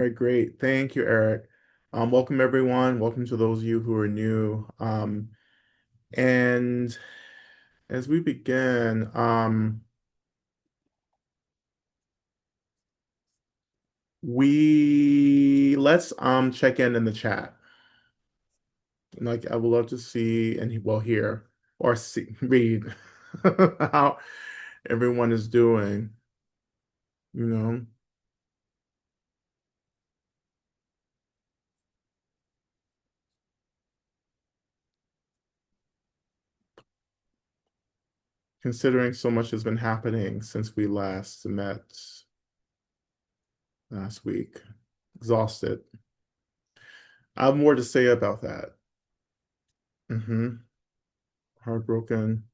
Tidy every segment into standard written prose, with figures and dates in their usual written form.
All right, great. Thank you, Eric. Welcome everyone. Welcome to those of you who are new. And as we begin, we let's check in the chat. Like I would love to see and well hear or see read how everyone is doing, you know, considering so much has been happening since we last met last week. Exhausted. I have more to say about that. Heartbroken.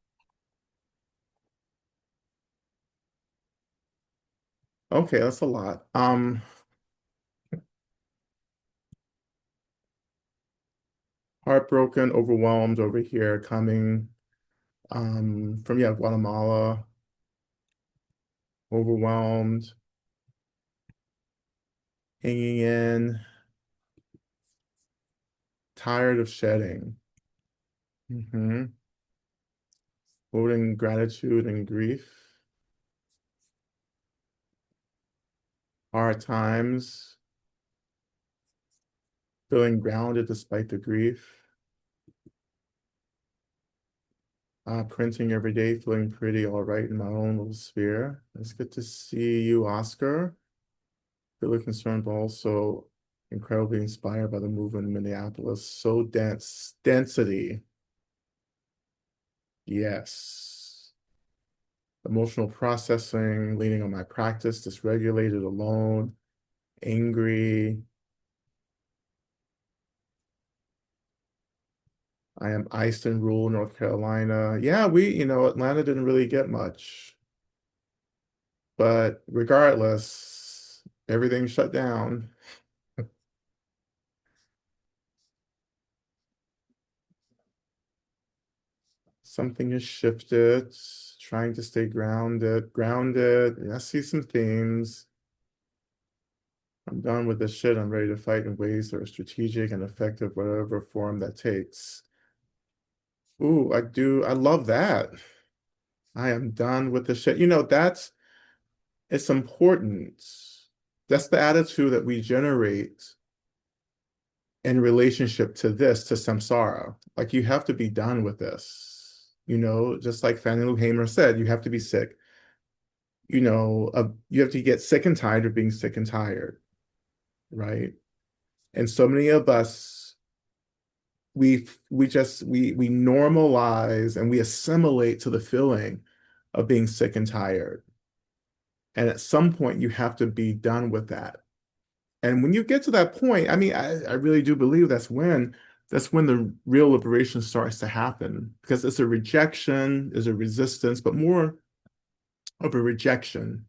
Okay, that's a lot. Heartbroken, overwhelmed over here, coming from Guatemala, overwhelmed, hanging in, tired of shedding. Holding gratitude and grief, hard times, feeling grounded despite the grief. Printing every day, feeling pretty all right in my own little sphere. It's good to see you, Oscar. Really concerned, but also incredibly inspired by the movement in Minneapolis. So dense, density. Yes. Emotional processing, leaning on my practice, dysregulated, alone, angry. I am iced and ruled, North Carolina. Yeah, Atlanta didn't really get much. But regardless, everything shut down. Something has shifted, trying to stay grounded. I see some themes. I'm done with this shit. I'm ready to fight in ways that are strategic and effective, whatever form that takes. Ooh, I love that. I am done with the shit. It's important. That's the attitude that we generate in relationship to this, to samsara. Like you have to be done with this. Just like Fannie Lou Hamer said, you have to be sick. You have to get sick and tired of being sick and tired, right? And so many of us, we normalize and we assimilate to the feeling of being sick and tired. And at some point, you have to be done with that. And when you get to that point, I mean, I really do believe that's when the real liberation starts to happen because it's a rejection, is a resistance, but more of a rejection,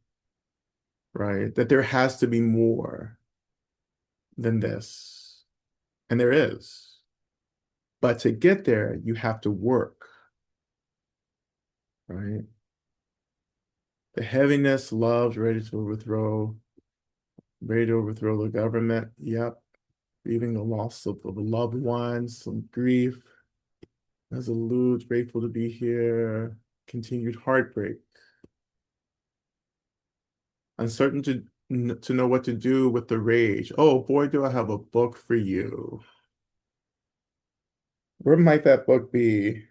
right? That there has to be more than this. And there is. But to get there, you have to work, right? The heaviness, love, ready to overthrow the government. Yep. Grieving the loss of a loved one, some grief, resolute, grateful to be here, continued heartbreak, uncertain to know what to do with the rage. Oh boy, do I have a book for you. Where might that book be?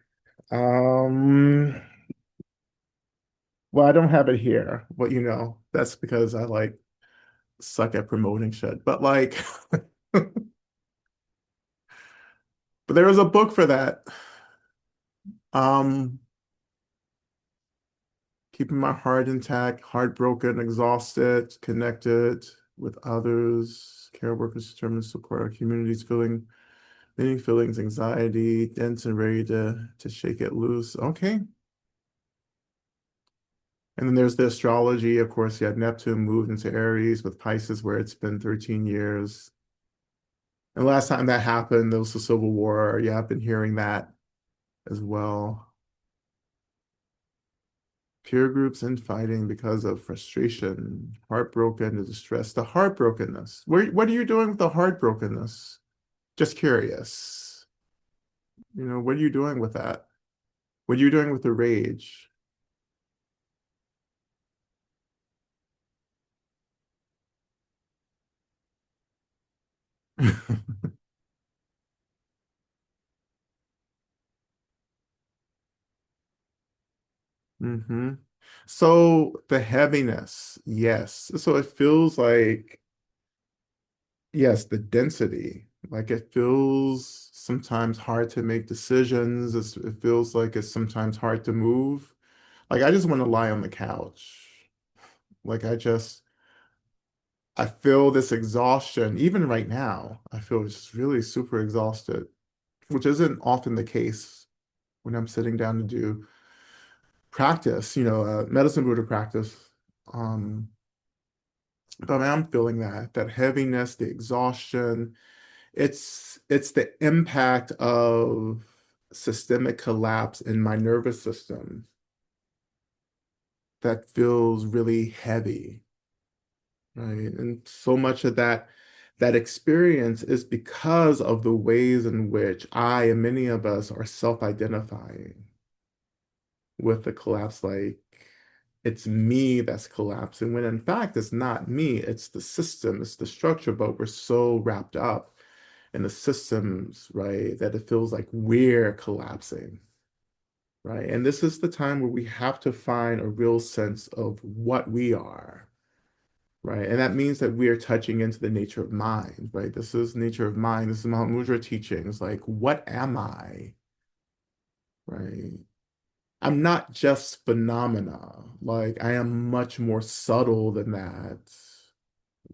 Um, well, I don't have it here, but that's because I like suck at promoting shit. But like, but there was a book for that. Um, Keeping my heart intact, heartbroken, exhausted, connected with others, care workers determined to support our communities, feeling many feelings, anxiety, dense and ready to shake it loose. Okay. And then there's the astrology. Of course, you had Neptune moved into Aries with Pisces, where it's been 13 years. And last time that happened, there was the Civil War. Yeah, I've been hearing that as well. Peer groups infighting because of frustration, heartbroken, the distress, the heartbrokenness. What are you doing with the heartbrokenness? Just curious. What are you doing with that? What are you doing with the rage? hmm So the heaviness, yes. So it feels like, yes, the density. Like it feels sometimes hard to make decisions. It feels like it's sometimes hard to move. Like I just want to lie on the couch. Like I feel this exhaustion. Even right now, I feel just really super exhausted, which isn't often the case when I'm sitting down to do practice, medicine Buddha practice. Um, but I'm feeling that heaviness, the exhaustion. It's the impact of systemic collapse in my nervous system that feels really heavy, right? And so much of that experience is because of the ways in which I and many of us are self-identifying with the collapse, like it's me that's collapsing, when in fact it's not me, it's the system, it's the structure, but we're so wrapped up in the systems, right, that it feels like we're collapsing, right? And this is the time where we have to find a real sense of what we are, right? And that means that we are touching into the nature of mind, right? This is nature of mind. This is Mahamudra teachings. Like, what am I, right? I'm not just phenomena. Like, I am much more subtle than that,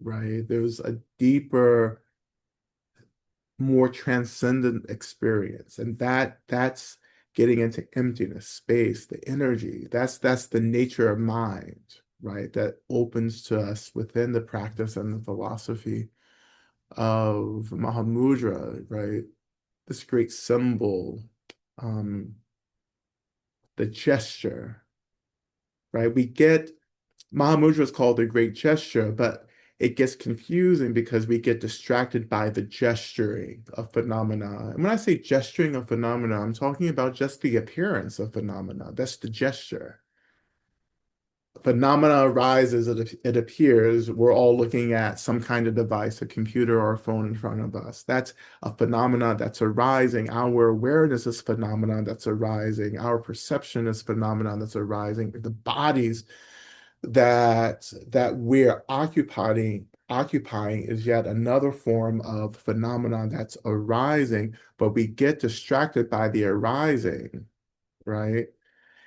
right? There's a deeper, more transcendent experience, and that's getting into emptiness, space, the energy. That's the nature of mind, right? That opens to us within the practice and the philosophy of Mahamudra, right? This great symbol, um, the gesture, right? We get Mahamudra is called the great gesture, but it gets confusing because we get distracted by the gesturing of phenomena. And when I say gesturing of phenomena, I'm talking about just the appearance of phenomena. That's the gesture. Phenomena arises, it appears, we're all looking at some kind of device, a computer or a phone in front of us. That's a phenomena that's arising. Our awareness is phenomena that's arising. Our perception is phenomena that's arising. The bodies that we're occupying is yet another form of phenomenon that's arising, but we get distracted by the arising, right?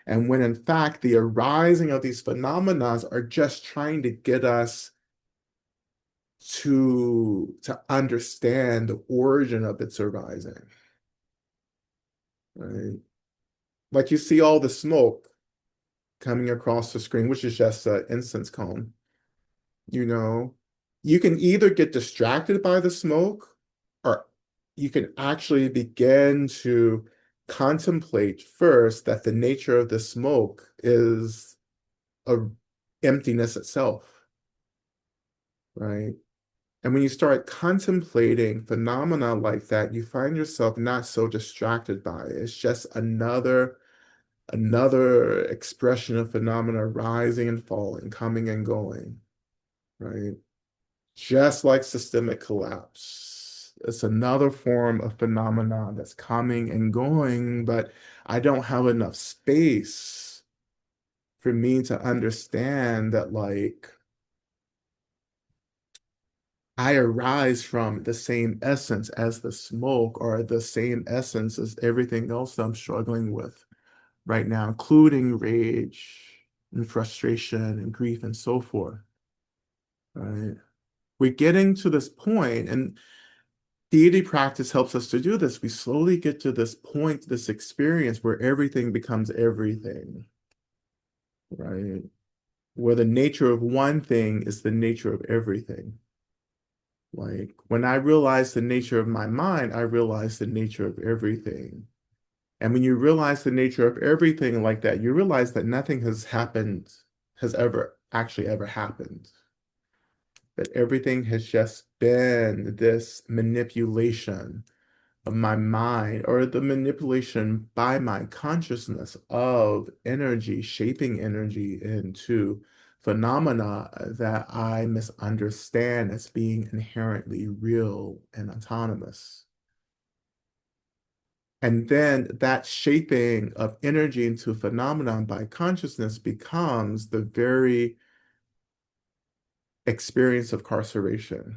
And when in fact the arising of these phenomena are just trying to get us to understand the origin of its arising, right? Like you see all the smoke coming across the screen, which is just an incense cone. you know, you can either get distracted by the smoke or you can actually begin to contemplate first that the nature of the smoke is a emptiness itself, right? And when you start contemplating phenomena like that, you find yourself not so distracted by it. It's just another expression of phenomena rising and falling, coming and going, right? Just like systemic collapse. It's another form of phenomenon that's coming and going, but I don't have enough space for me to understand that, like, I arise from the same essence as the smoke or the same essence as everything else that I'm struggling with right now, including rage and frustration and grief and so forth, right? We're getting to this point, and deity practice helps us to do this. We slowly get to this point, this experience where everything becomes everything, right? Where the nature of one thing is the nature of everything. Like when I realize the nature of my mind, I realize the nature of everything. And when you realize the nature of everything like that, you realize that nothing has happened, has ever actually ever happened. That everything has just been this manipulation of my mind or the manipulation by my consciousness of energy, shaping energy into phenomena that I misunderstand as being inherently real and autonomous. And then that shaping of energy into phenomenon by consciousness becomes the very experience of carceration.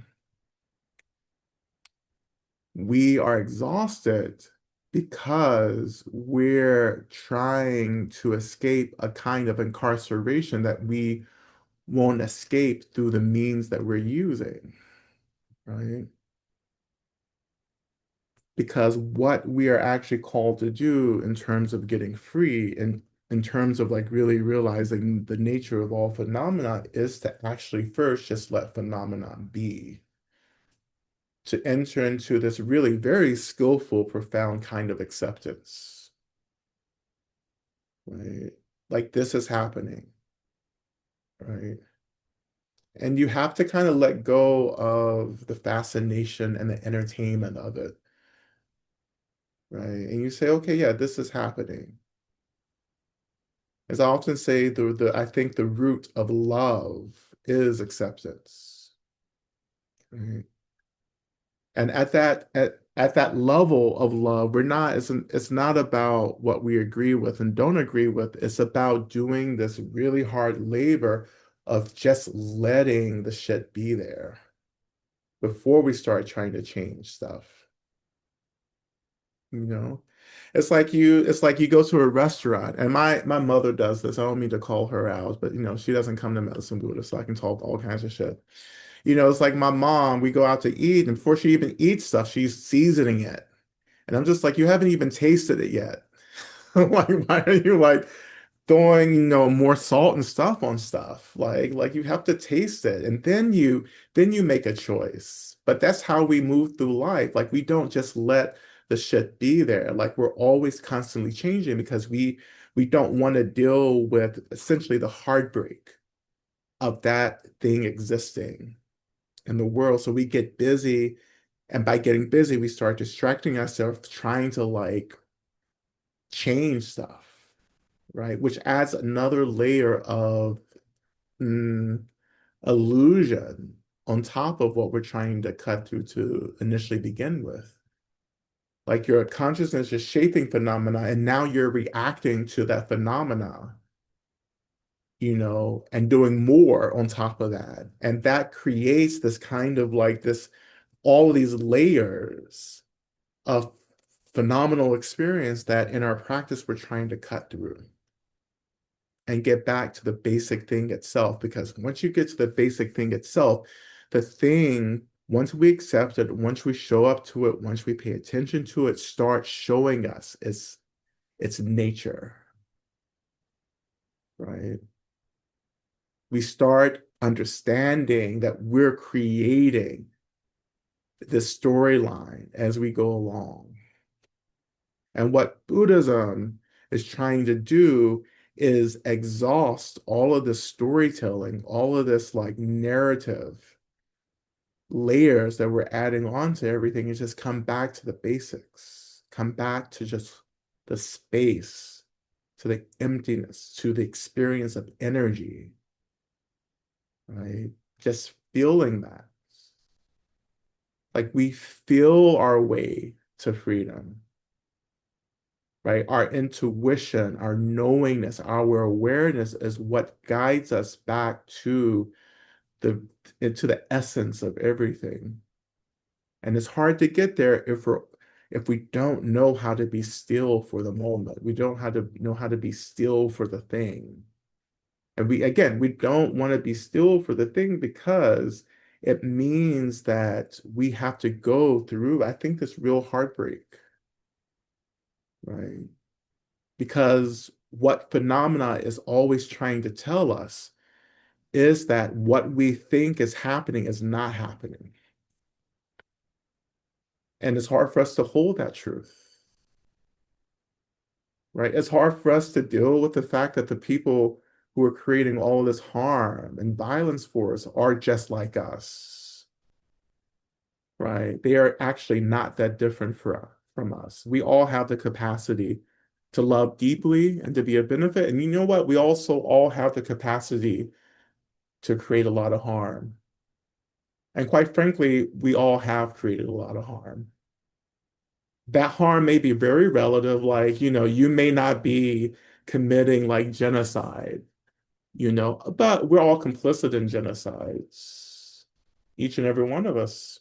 We are exhausted because we're trying to escape a kind of incarceration that we won't escape through the means that we're using, right? Because what we are actually called to do in terms of getting free and in terms of like really realizing the nature of all phenomena is to actually first just let phenomena be, to enter into this really very skillful, profound kind of acceptance, right? Like this is happening, right? And you have to kind of let go of the fascination and the entertainment of it, right? And you say, okay, yeah, this is happening. As I often say, I think the root of love is acceptance, right? And at that level of love, it's not about what we agree with and don't agree with. It's about doing this really hard labor of just letting the shit be there before we start trying to change stuff. You know, it's like you go to a restaurant, and my mother does this. I don't mean to call her out, but she doesn't come to Medicine Buddha, so I can talk all kinds of shit. It's like my mom, we go out to eat, and before she even eats stuff, she's seasoning it. And I'm just like, you haven't even tasted it yet. Like, why are you like throwing, more salt and stuff on stuff? Like you have to taste it, and then you make a choice. But that's how we move through life. Like we don't just let the shit be there. Like we're always constantly changing because we don't want to deal with essentially the heartbreak of that thing existing in the world. So we get busy, and by getting busy, we start distracting ourselves trying to like change stuff, right? Which adds another layer of mm, illusion on top of what we're trying to cut through to initially begin with. Like your consciousness is shaping phenomena, and now you're reacting to that phenomena, and doing more on top of that. And that creates this kind of like this, all of these layers of phenomenal experience that in our practice we're trying to cut through and get back to the basic thing itself. Because once you get to the basic thing itself, the thing, once we accept it, once we show up to it, once we pay attention to it, starts showing us its nature, right? We start understanding that we're creating this storyline as we go along. And what Buddhism is trying to do is exhaust all of this storytelling, all of this like narrative layers that we're adding on to everything, and just come back to the basics, come back to just the space, to the emptiness, to the experience of energy, right? Just feeling that. Like we feel our way to freedom, right? Our intuition, our knowingness, our awareness is what guides us back to the into the essence of everything. And it's hard to get there if we don't know how to be still for the moment. We don't know how to be still for the thing. And we don't want to be still for the thing because it means that we have to go through, I think, this real heartbreak, right? Because what phenomena is always trying to tell us is that what we think is happening is not happening. And it's hard for us to hold that truth. right? It's hard for us to deal with the fact that the people who are creating all this harm and violence for us are just like us, right? They are actually not that different from us. We all have the capacity to love deeply and to be a benefit. And you know what? We also all have the capacity to create a lot of harm. And quite frankly, we all have created a lot of harm. That harm may be very relative, like, you may not be committing like genocide, but we're all complicit in genocides, each and every one of us,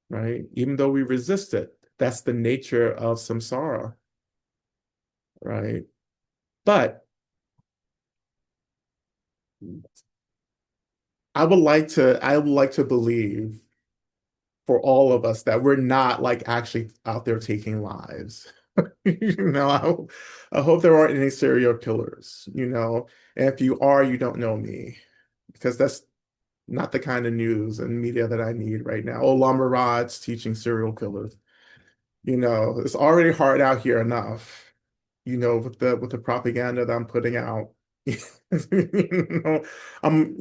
right? Even though we resist it, that's the nature of samsara, right? But I would like to believe for all of us that we're not like actually out there taking lives. I hope there aren't any serial killers. And if you are, you don't know me because that's not the kind of news and media that I need right now. Oh, Lama Rod's teaching serial killers. It's already hard out here enough, with the propaganda that I'm putting out. You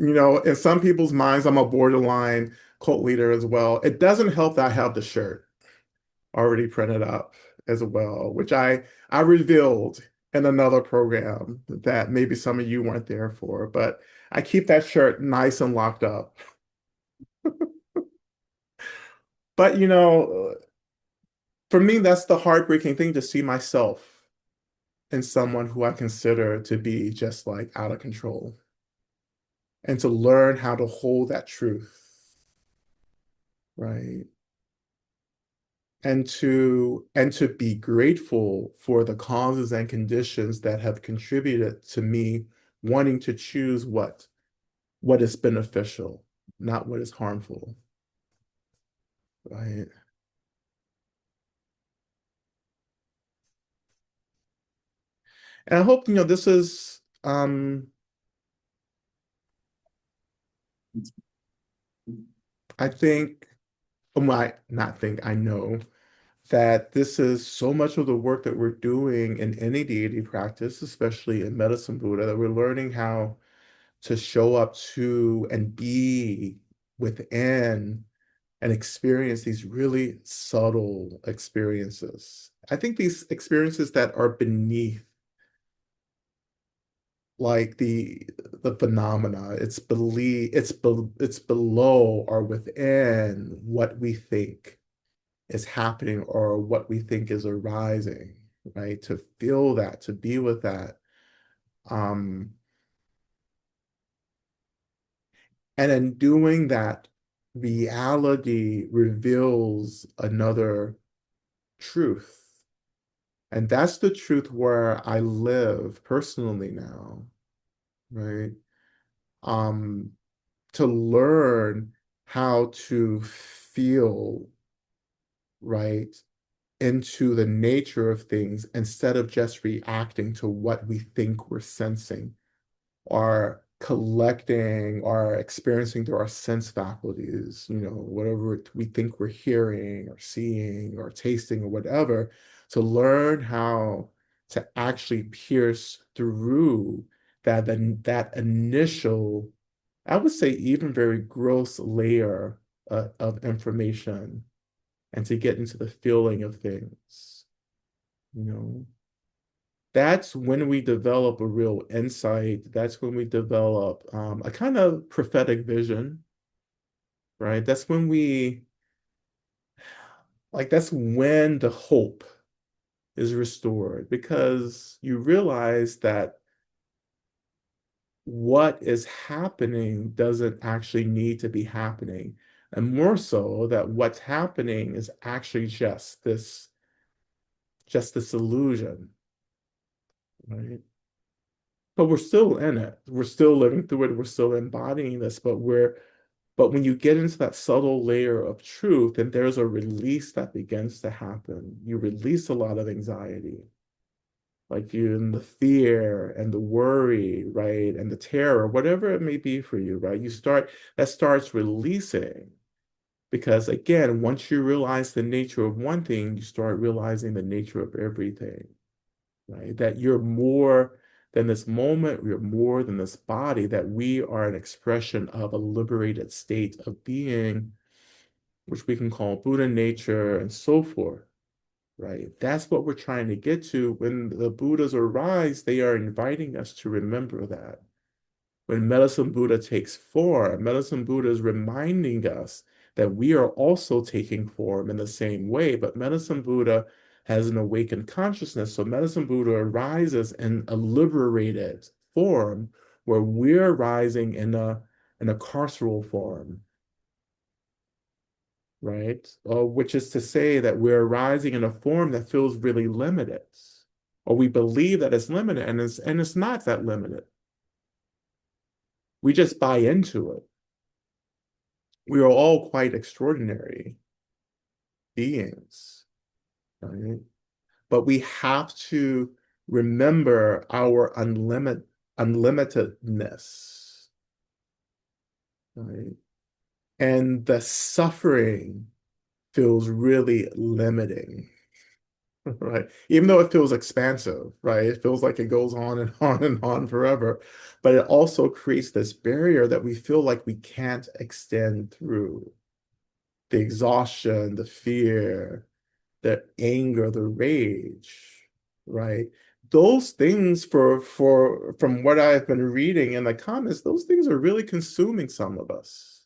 know, in some people's minds, I'm a borderline cult leader as well. It doesn't help that I have the shirt already printed up as well, which I revealed in another program that maybe some of you weren't there for, but I keep that shirt nice and locked up. But for me, that's the heartbreaking thing to see myself in someone who I consider to be just like out of control and to learn how to hold that truth, right? And to be grateful for the causes and conditions that have contributed to me wanting to choose what is beneficial, not what is harmful, right? And I hope this is I think I not think I know that this is so much of the work that we're doing in any deity practice, especially in medicine Buddha, that we're learning how to show up to and be within and experience these really subtle experiences. I think these experiences that are beneath like the phenomena, it's below or within what we think is happening or what we think is arising, right? To feel that, to be with that. Um, and in doing that, reality reveals another truth. And that's the truth where I live personally now, right? Um, to learn how to feel, right, into the nature of things instead of just reacting to what we think we're sensing or collecting or experiencing through our sense faculties, whatever we think we're hearing or seeing or tasting or whatever, to learn how to actually pierce through that initial, I would say even very gross layer of information and to get into the feeling of things, you know. That's when we develop a real insight. That's when we develop a kind of prophetic vision, right? That's when the hope is restored because you realize that what is happening doesn't actually need to be happening. And more so that what's happening is actually just this illusion, right? But we're still in it. We're still living through it. We're still embodying this, but when you get into that subtle layer of truth, then there's a release that begins to happen. You release a lot of anxiety, like you and the fear and the worry, right? And the terror, whatever it may be for you, right? That starts releasing. Because again, once you realize the nature of one thing, you start realizing the nature of everything. right? That you're more than this moment, we're more than this body, that we are an expression of a liberated state of being, which we can call Buddha nature and so forth, right? That's what we're trying to get to. When the Buddhas arise, they are inviting us to remember that. When Medicine Buddha takes form, Medicine Buddha is reminding us that we are also taking form in the same way, but Medicine Buddha has an awakened consciousness. So Medicine Buddha arises in a liberated form where we're rising in a carceral form, right? Which is to say that we're rising in a form that feels really limited, or we believe that it's limited, and it's not that limited. We just buy into it. We are all quite extraordinary beings, right? But we have to remember our unlimitedness, right? And the suffering feels really limiting, right? Even though it feels expansive, right? It feels like it goes on and on and on forever, but it also creates this barrier that we feel like we can't extend through. The exhaustion, the fear, the anger, the rage, right? Those things for from what I've been reading in the comments, those things are really consuming some of us.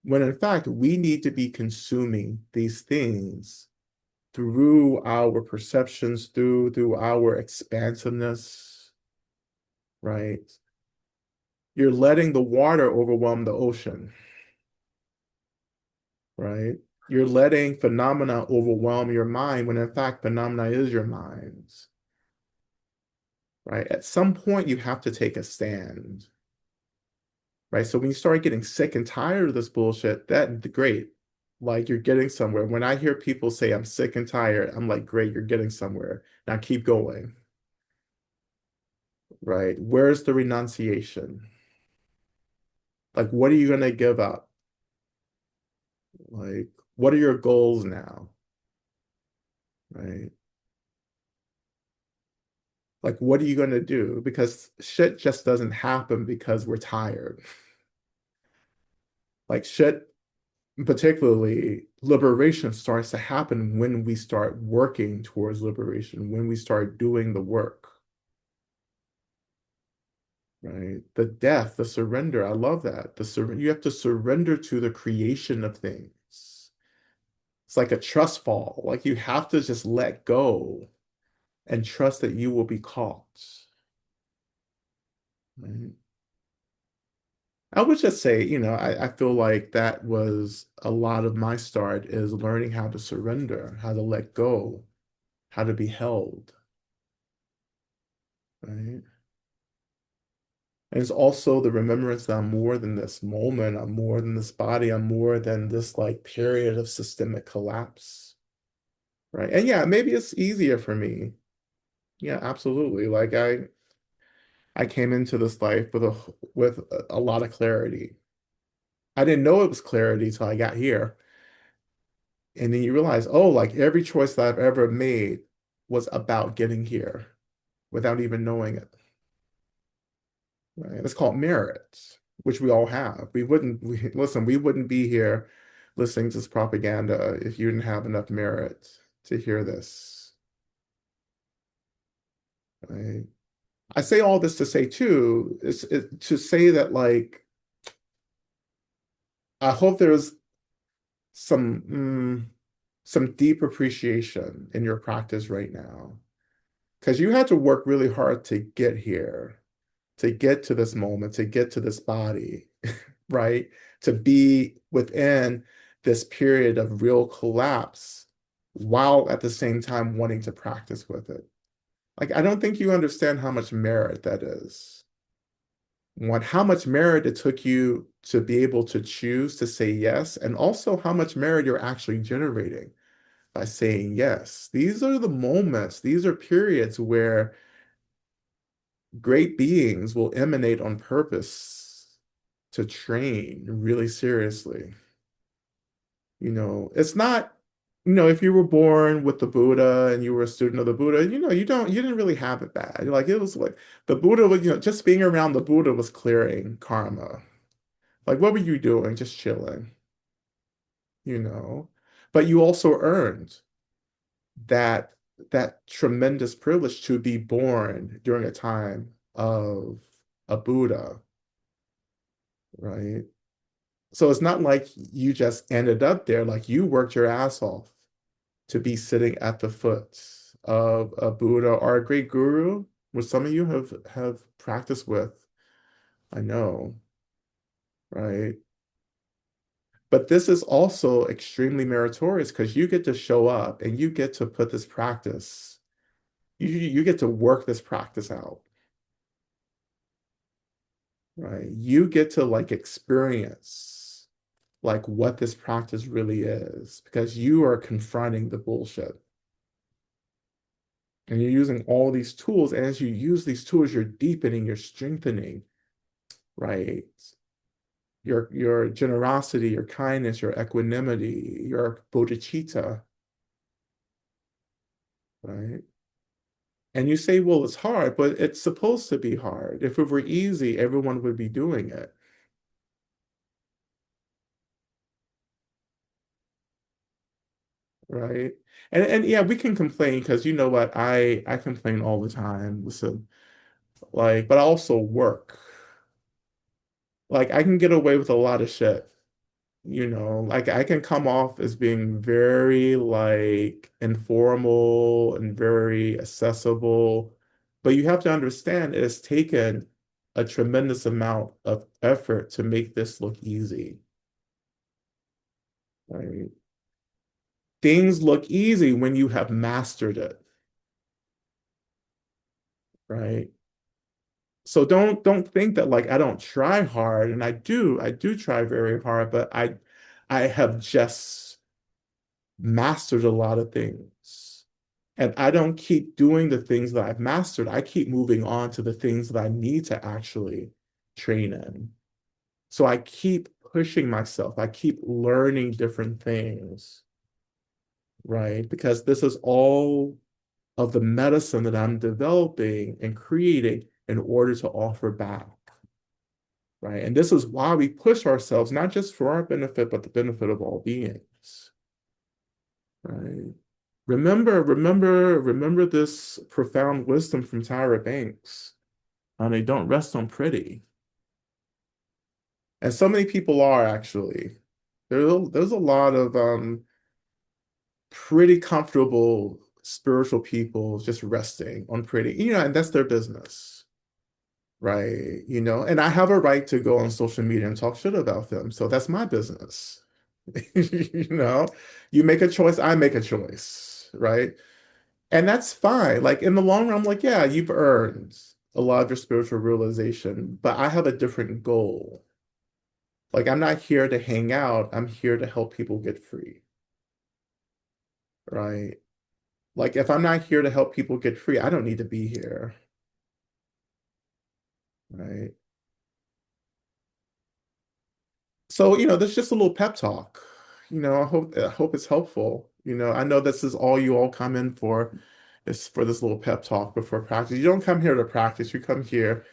When in fact, we need to be consuming these things through our perceptions, through our expansiveness, right? You're letting the water overwhelm the ocean, right? You're letting phenomena overwhelm your mind when in fact phenomena is your mind's, right? At some point you have to take a stand, right? So when you start getting sick and tired of this bullshit, that great. Like you're getting somewhere. When I hear people say I'm sick and tired, I'm like, great, you're getting somewhere. Now keep going, right? Where's the renunciation? Like, what are you gonna give up? Like, what are your goals now? Right? Like, what are you gonna do? Because shit just doesn't happen because we're tired. Like shit, particularly liberation starts to happen when we start working towards liberation, when we start doing the work, right? The death, the surrender. I love that. The surrender, you have to surrender to the creation of things. It's like a trust fall. Like you have to just let go and trust that you will be caught. Right? I would just say, I feel like that was a lot of my start is learning how to surrender, how to let go, how to be held, right? And it's also the remembrance that I'm more than this moment, I'm more than this body, I'm more than this like period of systemic collapse, right? And yeah, maybe it's easier for me. Yeah, absolutely. Like I came into this life with a lot of clarity. I didn't know it was clarity till I got here. And then you realize, oh, like every choice that I've ever made was about getting here without even knowing it. Right? It's called merit, which we all have. Listen, we wouldn't be here listening to this propaganda if you didn't have enough merit to hear this. Right? I say all this to say too, to say that like I hope there's some some deep appreciation in your practice right now. Because you had to work really hard to get here, to get to this moment, to get to this body, right? To be within this period of real collapse while at the same time wanting to practice with it. Like, I don't think you understand how much merit that is. One, how much merit it took you to be able to choose to say yes, and also how much merit you're actually generating by saying yes. These are the moments, these are periods where great beings will emanate on purpose to train really seriously. It's not if you were born with the Buddha and you were a student of the Buddha, you didn't really have it bad. Like it was like the Buddha was, just being around the Buddha was clearing karma. Like what were you doing? Just chilling, you know? But you also earned that that tremendous privilege to be born during a time of a Buddha, right? So it's not like you just ended up there, like you worked your ass off to be sitting at the foot of a Buddha or a great guru, which some of you have practiced with, I know, right? But this is also extremely meritorious because you get to show up and you get to put this practice, you get to work this practice out, right? You get to like experience like what this practice really is because you are confronting the bullshit. And you're using all these tools. And as you use these tools, you're deepening, you're strengthening, right? Your generosity, your kindness, your equanimity, your bodhicitta, right? And you say, well, it's hard, but it's supposed to be hard. If it were easy, everyone would be doing it, right? And yeah, we can complain because you know what? I complain all the time. Listen, like, but I also work. Like I can get away with a lot of shit. Like I can come off as being very like informal and very accessible, but you have to understand it has taken a tremendous amount of effort to make this look easy, right? Things look easy when you have mastered it, right? So don't think that like I don't try hard, and I do try very hard, but I have just mastered a lot of things. And I don't keep doing the things that I've mastered. I keep moving on to the things that I need to actually train in. So I keep pushing myself. I keep learning different things, right? Because this is all of the medicine that I'm developing and creating in order to offer back, right? And this is why we push ourselves, not just for our benefit, but the benefit of all beings, right? Remember this profound wisdom from Tyra Banks. They don't rest on pretty. And so many people are actually. There's a lot of pretty comfortable spiritual people just resting on pretty, and that's their business, right? And I have a right to go on social media and talk shit about them. So that's my business. You know, you make a choice, I make a choice, right? And that's fine. Like in the long run, I'm like, yeah, you've earned a lot of your spiritual realization, but I have a different goal. Like I'm not here to hang out. I'm here to help people get free, right? Like if I'm not here to help people get free, I don't need to be here, right? So, there's just a little pep talk. I hope it's helpful. I know this is all you all come in for, is for this little pep talk before practice. You don't come here to practice. You come here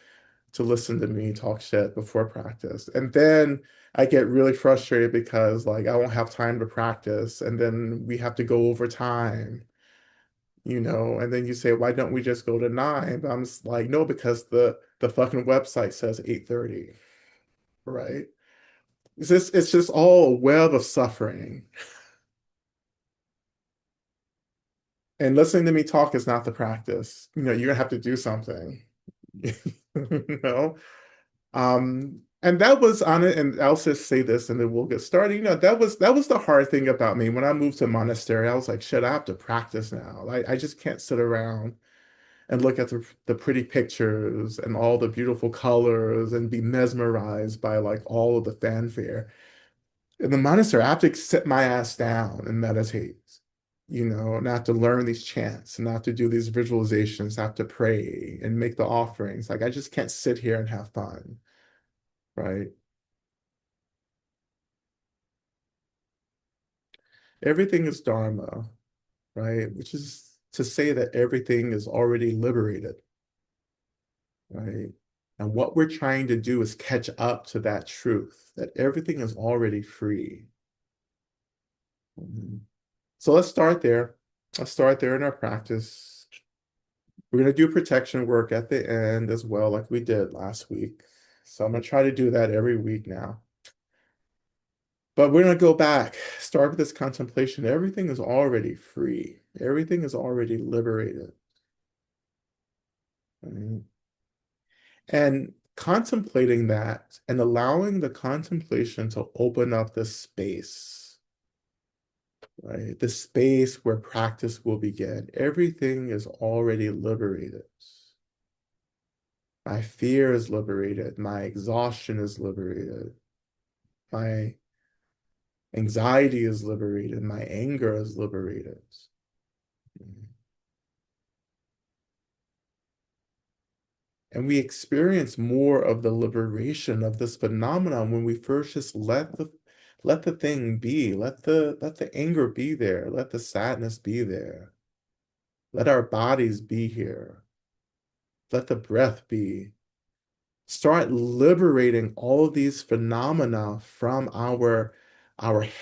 to listen to me talk shit before practice. And then I get really frustrated because like I won't have time to practice and then we have to go over time, and then you say, why don't we just go to 9? But I'm just like, no, because the fucking website says 8:30, right? It's just all a web of suffering. And listening to me talk is not the practice. You're gonna have to do something. You know? And that was on it, and I'll just say this and then we'll get started. That was the hard thing about me. When I moved to monastery, I was like, shit, I have to practice now. I just can't sit around and look at the pretty pictures and all the beautiful colors and be mesmerized by like all of the fanfare. In the monastery, I have to sit my ass down and meditate, and I have to learn these chants and I have to do these visualizations, I have to pray and make the offerings. Like I just can't sit here and have fun, right? Everything is dharma, right? Which is to say that everything is already liberated, right? And what we're trying to do is catch up to that truth, that everything is already free. Mhm. So let's start there. Let's start there in our practice. We're going to do protection work at the end as well, like we did last week. So I'm going to try to do that every week now. But we're going to go back, start with this contemplation. Everything is already free. Everything is already liberated. Right? And contemplating that and allowing the contemplation to open up the space, right? The space where practice will begin. Everything is already liberated. My fear is liberated. My exhaustion is liberated. My anxiety is liberated. My anger is liberated. And we experience more of the liberation of this phenomenon when we first just let the thing be, let the anger be there, let the sadness be there, let our bodies be here, let the breath be. Start liberating all of these phenomena from our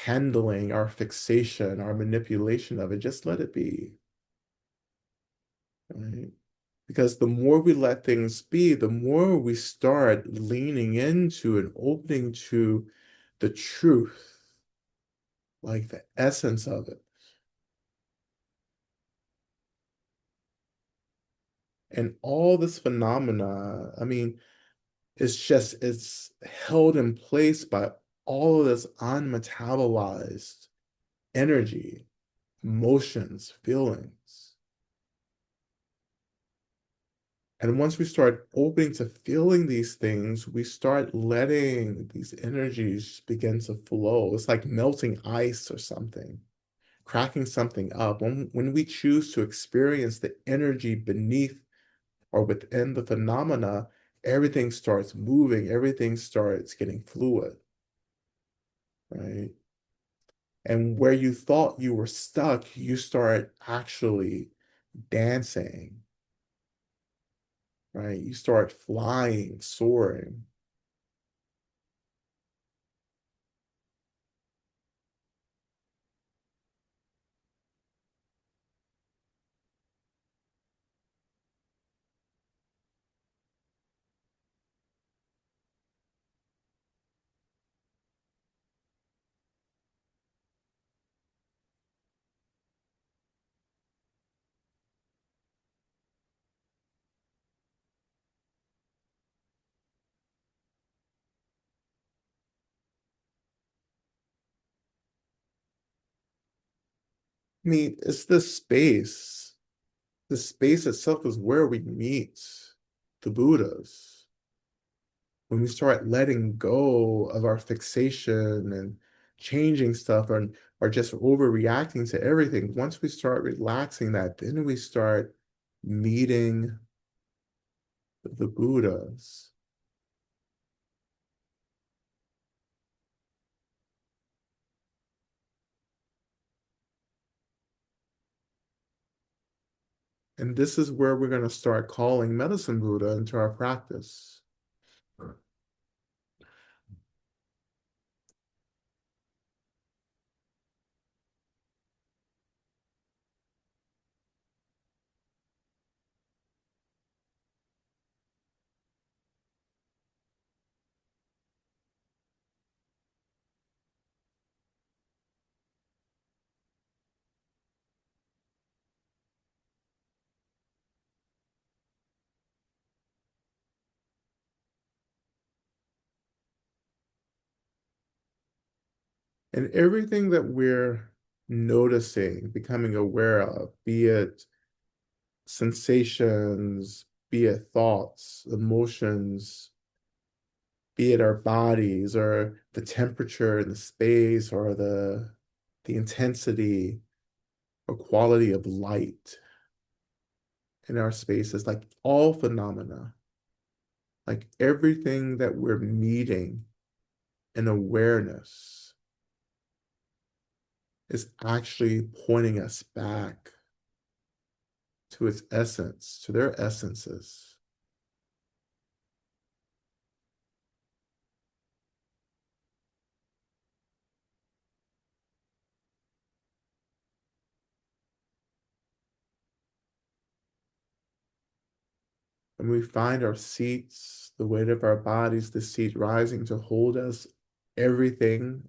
handling, our fixation, our manipulation of it. Just let it be. Right? Because the more we let things be, the more we start leaning into and opening to the truth, like the essence of it. And all this phenomena, I mean, it's held in place by all of this unmetabolized energy, emotions, feelings. And once we start opening to feeling these things, we start letting these energies begin to flow. It's like melting ice or something, cracking something up. When we choose to experience the energy beneath or within the phenomena, everything starts moving, everything starts getting fluid, right? And where you thought you were stuck, you start actually dancing, right? You start flying, soaring. I mean, it's this space. The space itself is where we meet the Buddhas. When we start letting go of our fixation and changing stuff or just overreacting to everything, once we start relaxing that, then we start meeting the Buddhas. And this is where we're going to start calling Medicine Buddha into our practice. And everything that we're noticing, becoming aware of, be it sensations, be it thoughts, emotions, be it our bodies or the temperature in the space or the intensity or quality of light in our spaces, like all phenomena, like everything that we're meeting in awareness is actually pointing us back to its essence, to their essences. When we find our seats, the weight of our bodies, the seat rising to hold us, everything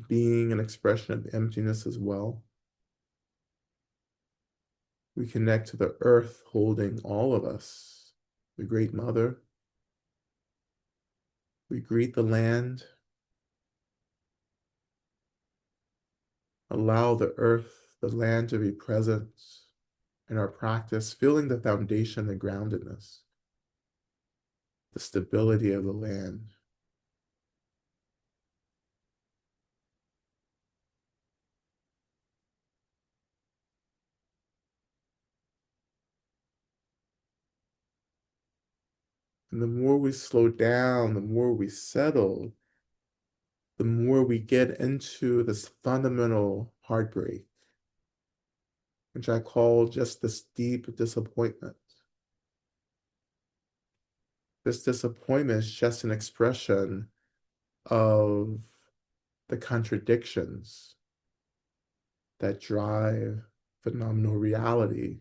being an expression of emptiness as well. We connect to the earth holding all of us, the Great Mother. We greet the land, allow the earth, the land to be present in our practice, feeling the foundation, the groundedness, the stability of the land. And the more we slow down, the more we settle, the more we get into this fundamental heartbreak, which I call just this deep disappointment. This disappointment is just an expression of the contradictions that drive phenomenal reality.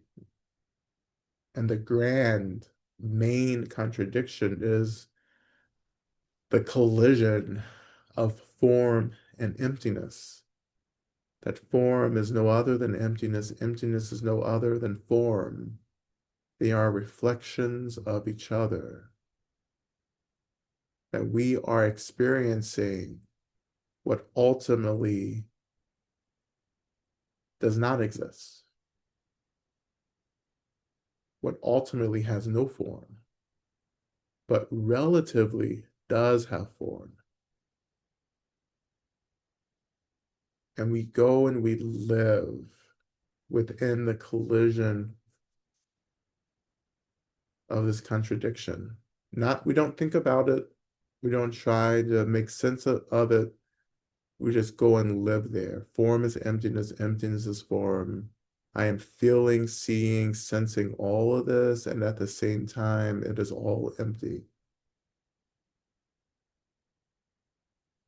And the grand main contradiction is the collision of form and emptiness. That form is no other than emptiness, emptiness is no other than form. They are reflections of each other. That we are experiencing what ultimately does not exist, what ultimately has no form, but relatively does have form. And we go and we live within the collision of this contradiction. Not, we don't think about it. We don't try to make sense of it. We just go and live there. Form is emptiness, emptiness is form. I am feeling, seeing, sensing all of this, and at the same time, it is all empty.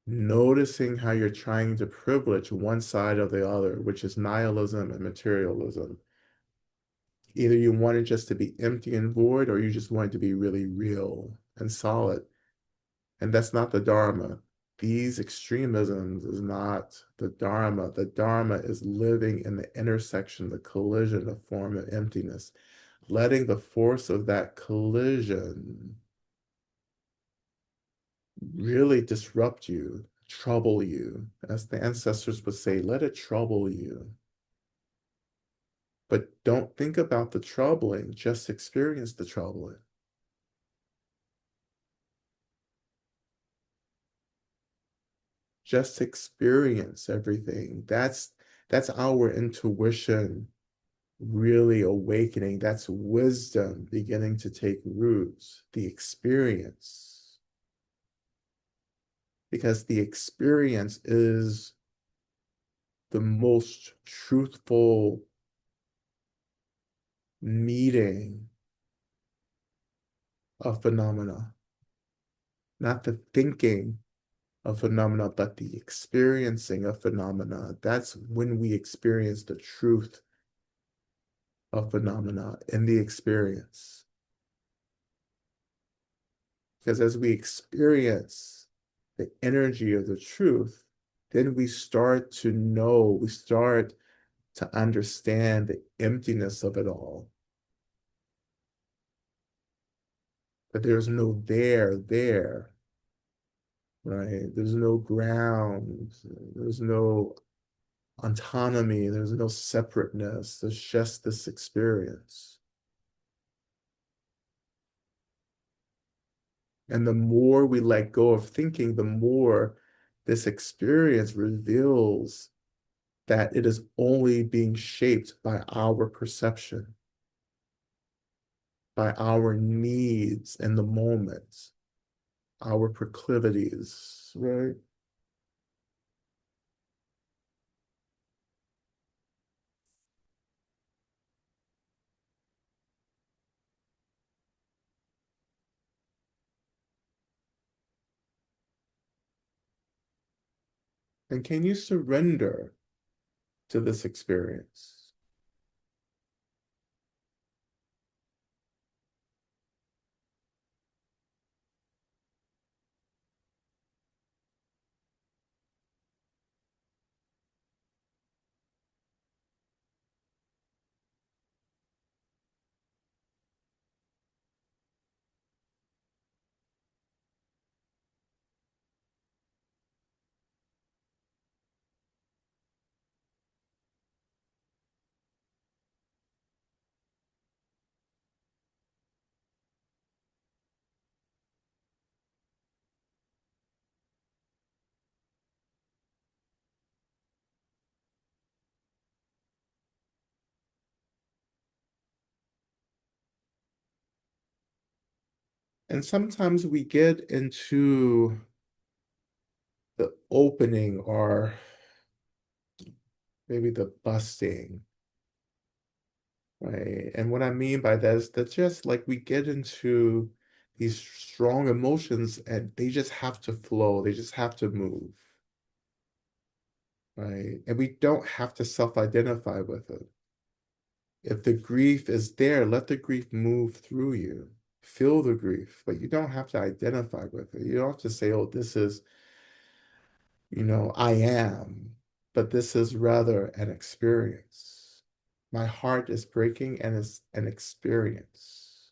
Noticing how you're trying to privilege one side or the other, which is nihilism and materialism. Either you want it just to be empty and void, or you just want it to be really real and solid. And that's not the Dharma. These extremisms is not the Dharma. The Dharma is living in the intersection, the collision of form and emptiness, letting the force of that collision really disrupt you, trouble you. As the ancestors would say, let it trouble you. But don't think about the troubling, just experience the troubling. Just experience everything. That's our intuition really awakening. That's wisdom beginning to take roots, the experience. Because the experience is the most truthful meeting of phenomena, not the thinking of phenomena, but the experiencing of phenomena. That's when we experience the truth of phenomena in the experience. Because as we experience the energy of the truth, then we start to know, we start to understand the emptiness of it all. That there's no there, right? There's no ground, there's no autonomy, there's no separateness, there's just this experience. And the more we let go of thinking, the more this experience reveals that it is only being shaped by our perception, by our needs in the moment, our proclivities, right? And can you surrender to this experience? And sometimes we get into the opening or maybe the busting, right? And what I mean by that is that just like we get into these strong emotions and they just have to flow, they just have to move, right? And we don't have to self-identify with it. If the grief is there, let the grief move through you. Feel the grief, but you don't have to identify with it. You don't have to say, oh, this is, I am, but this is rather an experience. My heart is breaking and it's an experience.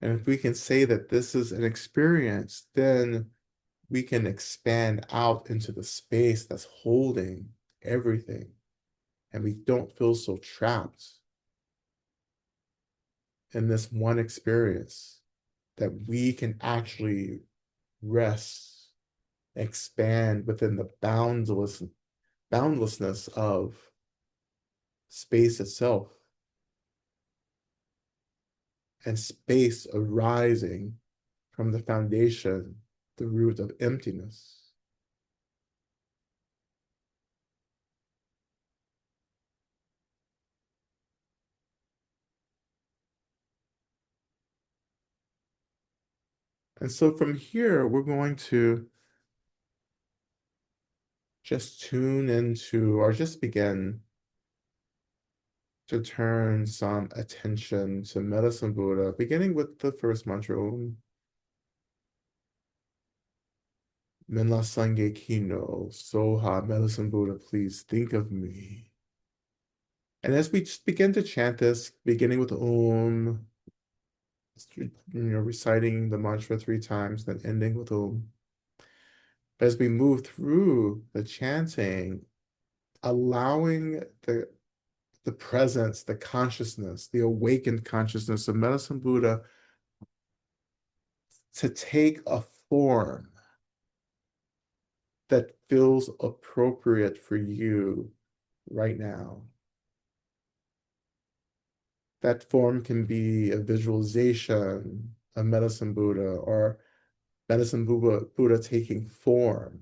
And if we can say that this is an experience, then we can expand out into the space that's holding everything. And we don't feel so trapped in this one experience that we can actually rest, expand within the boundlessness of space itself and space arising from the foundation, the root of emptiness. And so from here, we're going to just tune into or just begin to turn some attention to Medicine Buddha, beginning with the first mantra, Om Minla Sange Kino, Soha, Medicine Buddha, please think of me. And as we just begin to chant this, beginning with Om, reciting the mantra 3 times, then ending with Om. As we move through the chanting, allowing the presence, the consciousness, the awakened consciousness of Medicine Buddha to take a form that feels appropriate for you right now. That form can be a visualization of Medicine Buddha or Medicine Buddha taking form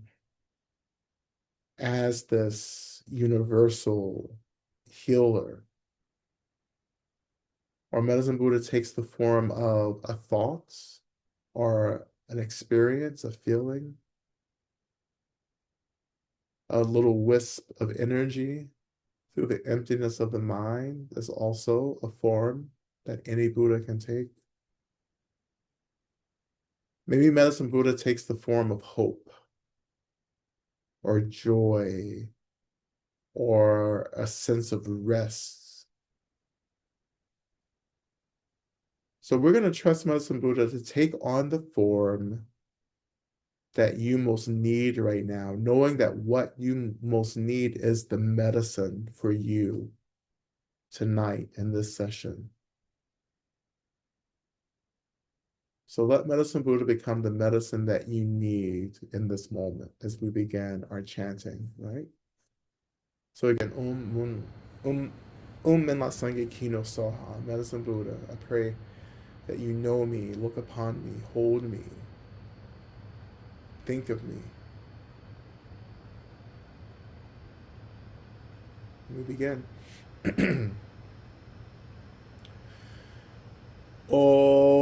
as this universal healer. Or Medicine Buddha takes the form of a thought or an experience, a feeling, a little wisp of energy through the emptiness of the mind is also a form that any Buddha can take. Maybe Medicine Buddha takes the form of hope or joy or a sense of rest. So we're going to trust Medicine Buddha to take on the form that you most need right now, knowing that what you most need is the medicine for you tonight in this session. So let Medicine Buddha become the medicine that you need in this moment as we begin our chanting, right? So again, Minla Sange Kino Soha, Medicine Buddha, I pray that you know me, look upon me, hold me, think of me. We begin. Oh.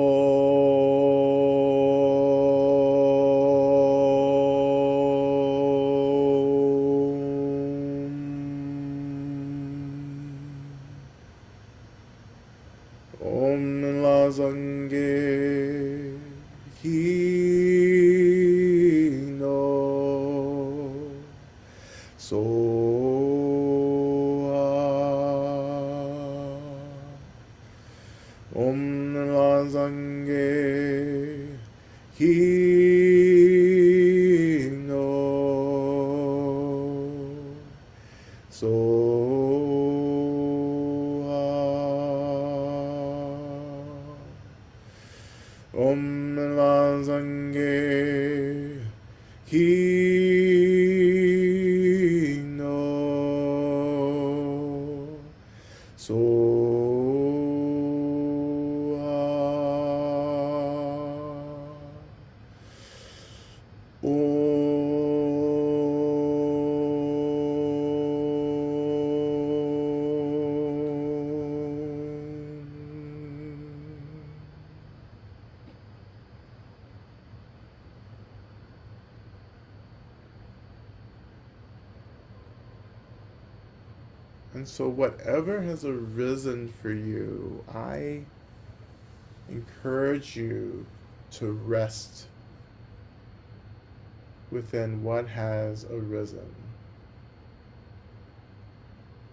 Om Lanzange Hino And so, whatever has arisen for you, I encourage you to rest within what has arisen.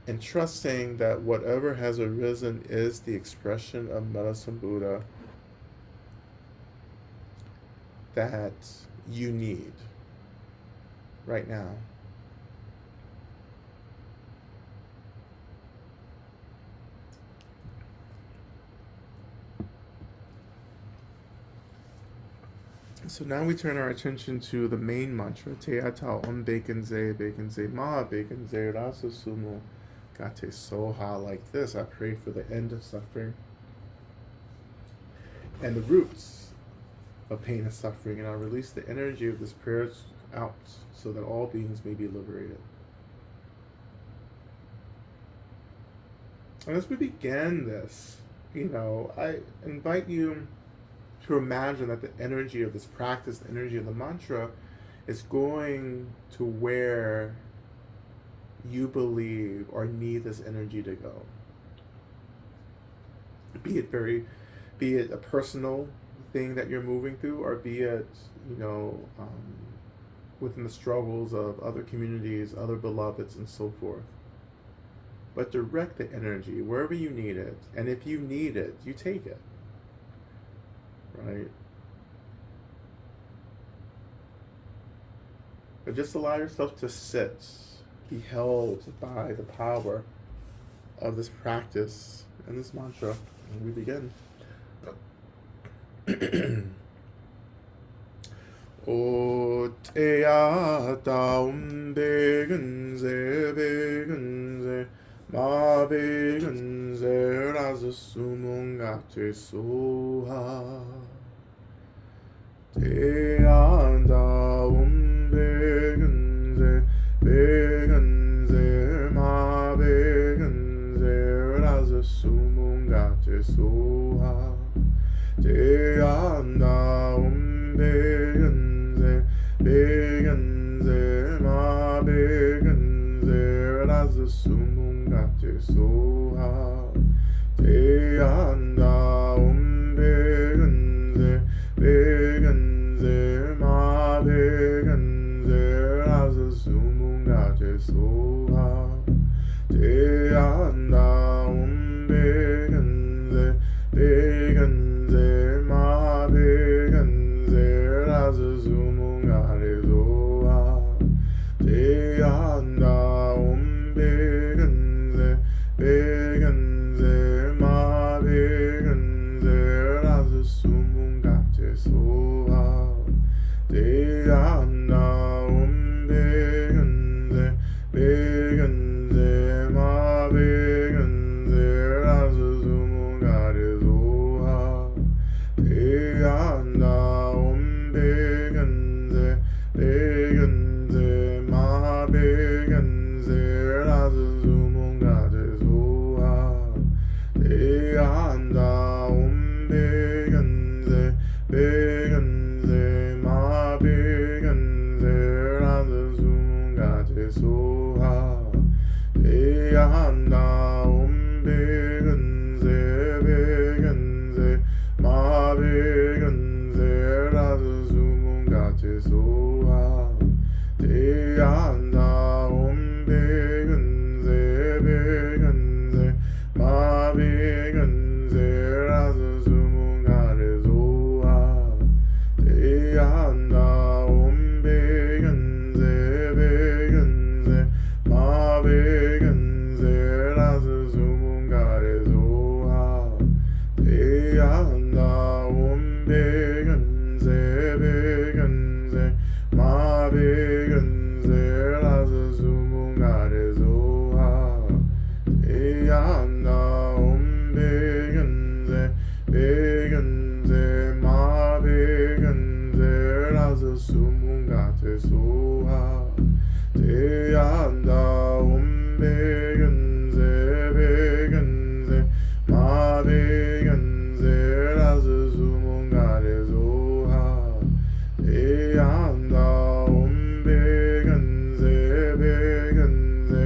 And trusting that whatever has arisen is the expression of Medicine Buddha that you need right now. So now we turn our attention to the main mantra, Teata Om Bekenze Ma Bekenze Rasa Sumo Gate Soha. Like this, I pray for the end of suffering and the roots of pain and suffering, and I release the energy of this prayer out so that all beings may be liberated. And as we begin this, I invite you to imagine that the energy of this practice, the energy of the mantra, is going to where you believe or need this energy to go. Be it a personal thing that you're moving through, or be it, within the struggles of other communities, other beloveds, and so forth. But direct the energy wherever you need it, and if you need it, you take it. Right? But just allow yourself to sit, be held by the power of this practice and this mantra. And we begin. O Teata Begenze Ma Begenze Rasa Sumungate Soha Teata Begenze Ma Begenze Rasa Sumungate Soha Teata Begenze Ma Begenze Rasa Sumungate Soha Teanda Begenze Ma Begenze Rasa Sumungate Soha Teanda Begenze Ma Begenze Rasa Sumungate Soha Teanda Begenze Ma Begenze Rasa Sumungate Soha Teanda Begenze Ma Begenze Rasa Sumungate Soha Teanda Begenze Ma Begenze Rasa Sumungate Soha Teanda Begenze Ma Begenze Rasa Sumungate Soha Teanda Begenze Ma Begenze Rasa Sumungate Soha Teanda Begenze Ma Begenze Rasa Sumungate Soha ma begenze laze sumungare zoha eyanda begenze begenze ma begenze laze sumungate soha eyanda begenze begenze ma begenze laze sumungare zoha eyanda begenze begenze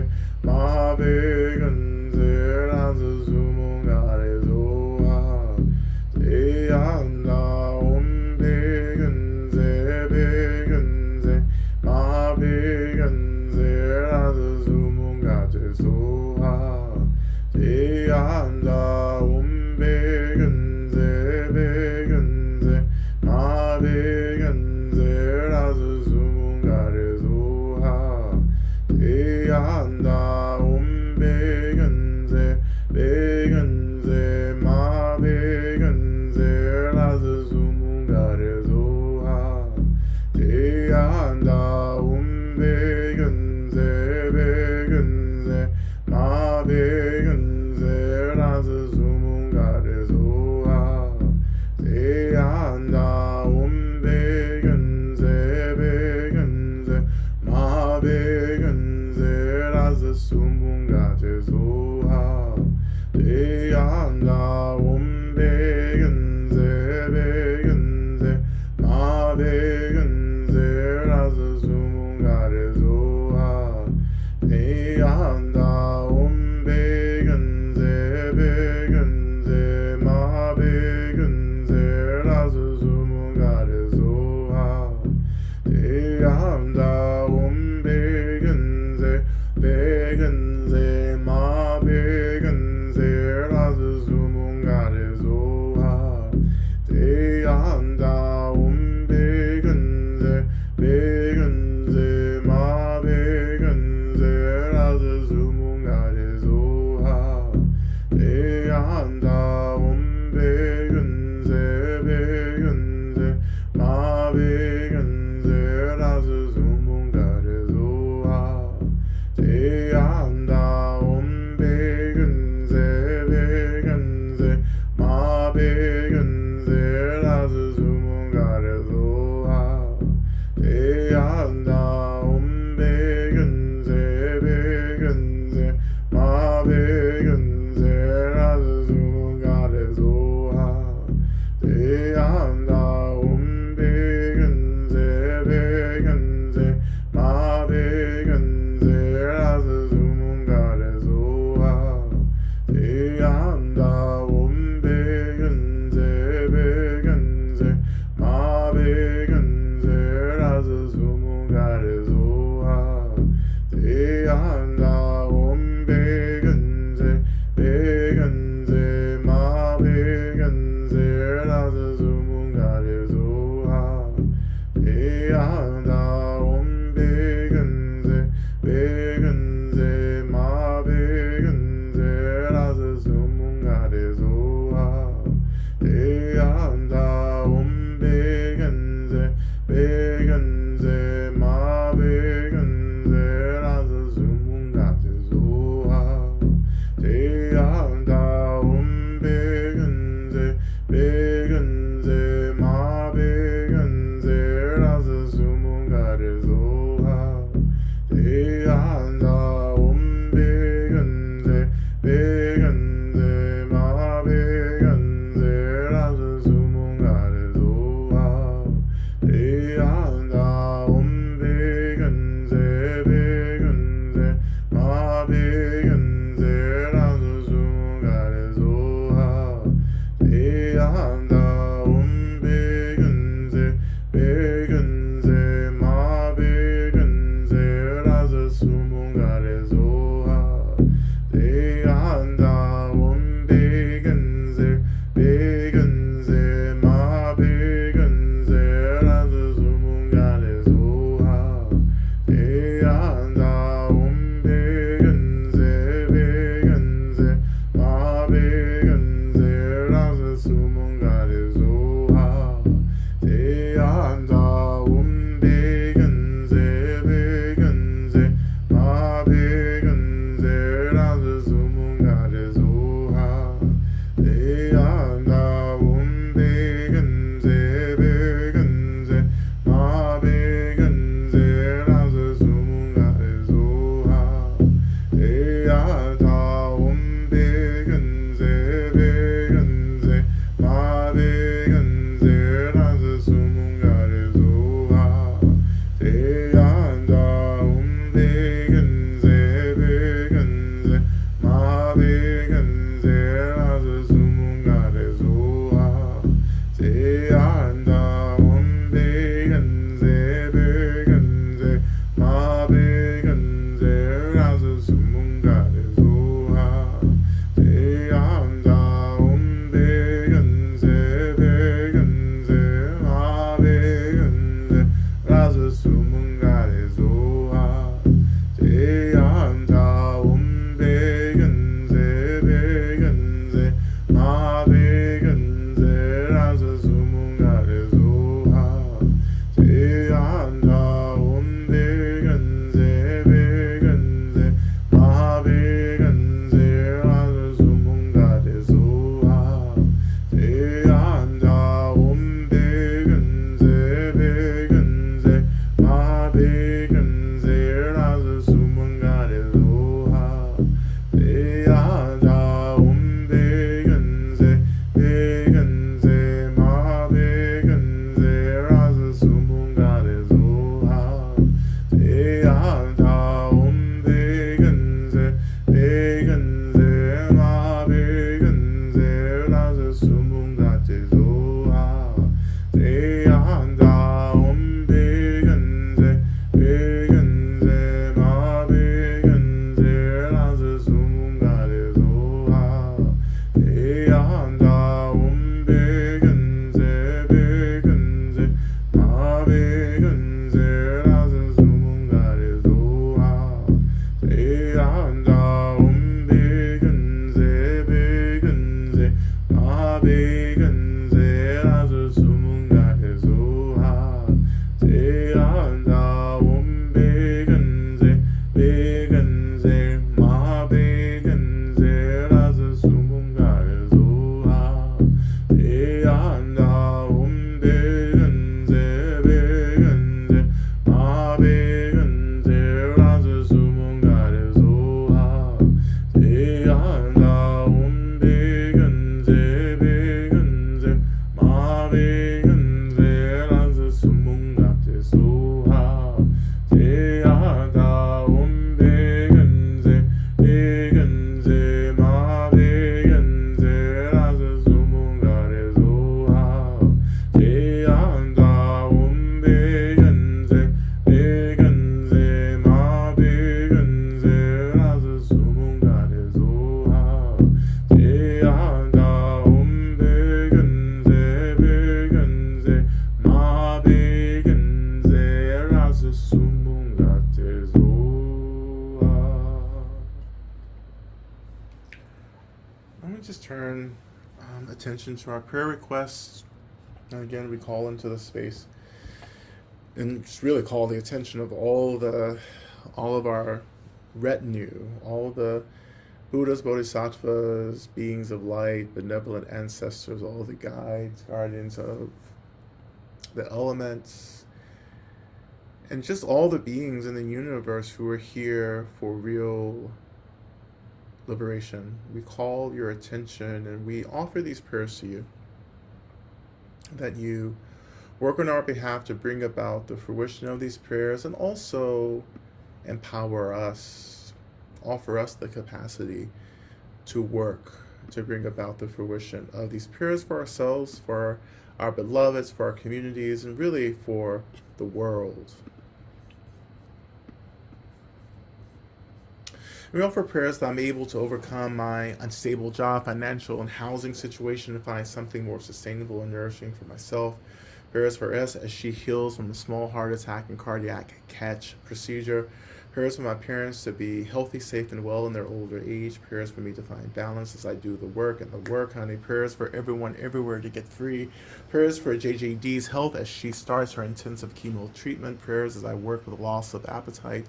ma begenze laze sumungare zoha eyanda begenze begenze ma begenze laze sumungate soha eyanda begenze begenze ma begenze laze sumungare zoha eyanda begenze begenze ma begenze laze sumungare zoha eyanda begenze begenze ma begenze laze sumungare zoha eyanda begenze begenze ma begenze laze sumungate zoha eyanda begenze begenze ma begenze laze sumungare zoha eyanda begenze begenze ma begenze laze sumungare zoha eyanda begenze begenze ma begenze laze sumungare zoha eyanda begenze begenze ma begenze laze sumungare zoha eyanda begenze begenze ma begenze laze sumungare zoha eyanda begenze begenze ma begenze laze sumungare zoha eyanda begenze begenze ma begenze laze sumungare zoha eyanda begenze begenze ma begenze laze sumungare zoha eyanda begenze begenze ma begenze laze sumungare zoha eyanda begenze begenze ma begenze laze sumungare zoha eyanda begenze begenze ma begenze laze sumungare zoha eyanda begenze begenze ma begenze laze sumungate zoha eyanda begenze begenze ma begenze laze sumungare zoha eyanda begenze begenze ma begenze laze sumungare zoha eyanda begenze begenze ma begenze laze sumungare zoha eyanda begenze begenze ma begenze 수문가래 소하 제한다 온백은세 백은세 마백은세 라서 수문가래 소하 제한다 온백은세 백은세 마백은세 라서 수문가래 소하 제한다 온백은세 백은세 마백은세 라서 수문가래 소하 제한다 온백은세 백은세 마백은세 라서 수문가래 소하 제한다 온백은세 백은세 마백은세 라서 수문가래 소하 제한다 온백은세 백은세 마백은세 라서 수문가래 소하 제한다 온백은세 백은세 마백은세 라서 수문가래 소하 제한다 온백은세 백은세 마백은세 라서 수문가래 소하 제한다 온백은세 백은세 마백은세 라서 수문가래 소하 제한다 온백은세 백은세 마백은세 라서 수문가래 소하 제한다 온백은세 백은세 마백은세 라서 수문가래 소하 제한다 온백은세 백은세 마백은세 라서 수문가래 소하 제한다 온백은세 백은세 마백은세 라서 수문가래 소하 제한다 온백은세 백은세 마백은세 라서 수문가래 소하. Let me just turn attention to our prayer requests. And again, we call into the space and just really call the attention of all of our retinue, all the Buddhas, Bodhisattvas, beings of light, benevolent ancestors, all the guides, guardians of the elements, and just all the beings in the universe who are here for real liberation. We call your attention and we offer these prayers to you, that you work on our behalf to bring about the fruition of these prayers and also empower us, offer us the capacity to work to bring about the fruition of these prayers for ourselves, for our beloveds, for our communities, and really for the world. We offer prayers that I'm able to overcome my unstable job, financial, and housing situation and find something more sustainable and nourishing for myself. Prayers for us as she heals from a small heart attack and cardiac catch procedure. Prayers for my parents to be healthy, safe, and well in their older age. Prayers for me to find balance as I do the work and the work, honey. Prayers for everyone everywhere to get free. Prayers for JJD's health as she starts her intensive chemo treatment. Prayers as I work with loss of appetite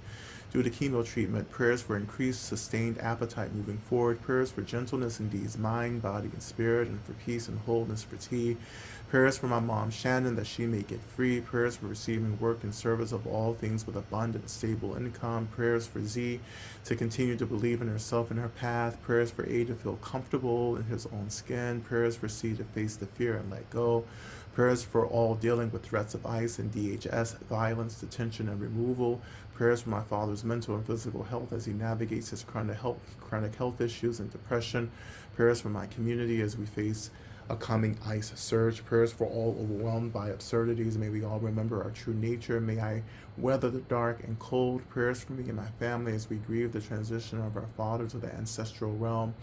due to chemo treatment. Prayers for increased, sustained appetite moving forward. Prayers for gentleness in Dee's mind, body, and spirit, and for peace and wholeness for T. Prayers for my mom, Shannon, that she may get free. Prayers for receiving work and service of all things with abundant, stable income. Prayers for Z to continue to believe in herself and her path. Prayers for A to feel comfortable in his own skin. Prayers for C to face the fear and let go. Prayers for all dealing with threats of ICE and DHS, violence, detention, and removal. Prayers for my father's mental and physical health as he navigates his chronic health issues and depression. Prayers for my community as we face a coming ICE surge. Prayers for all overwhelmed by absurdities. May we all remember our true nature. May I weather the dark and cold. Prayers for me and my family as we grieve the transition of our father to the ancestral realm.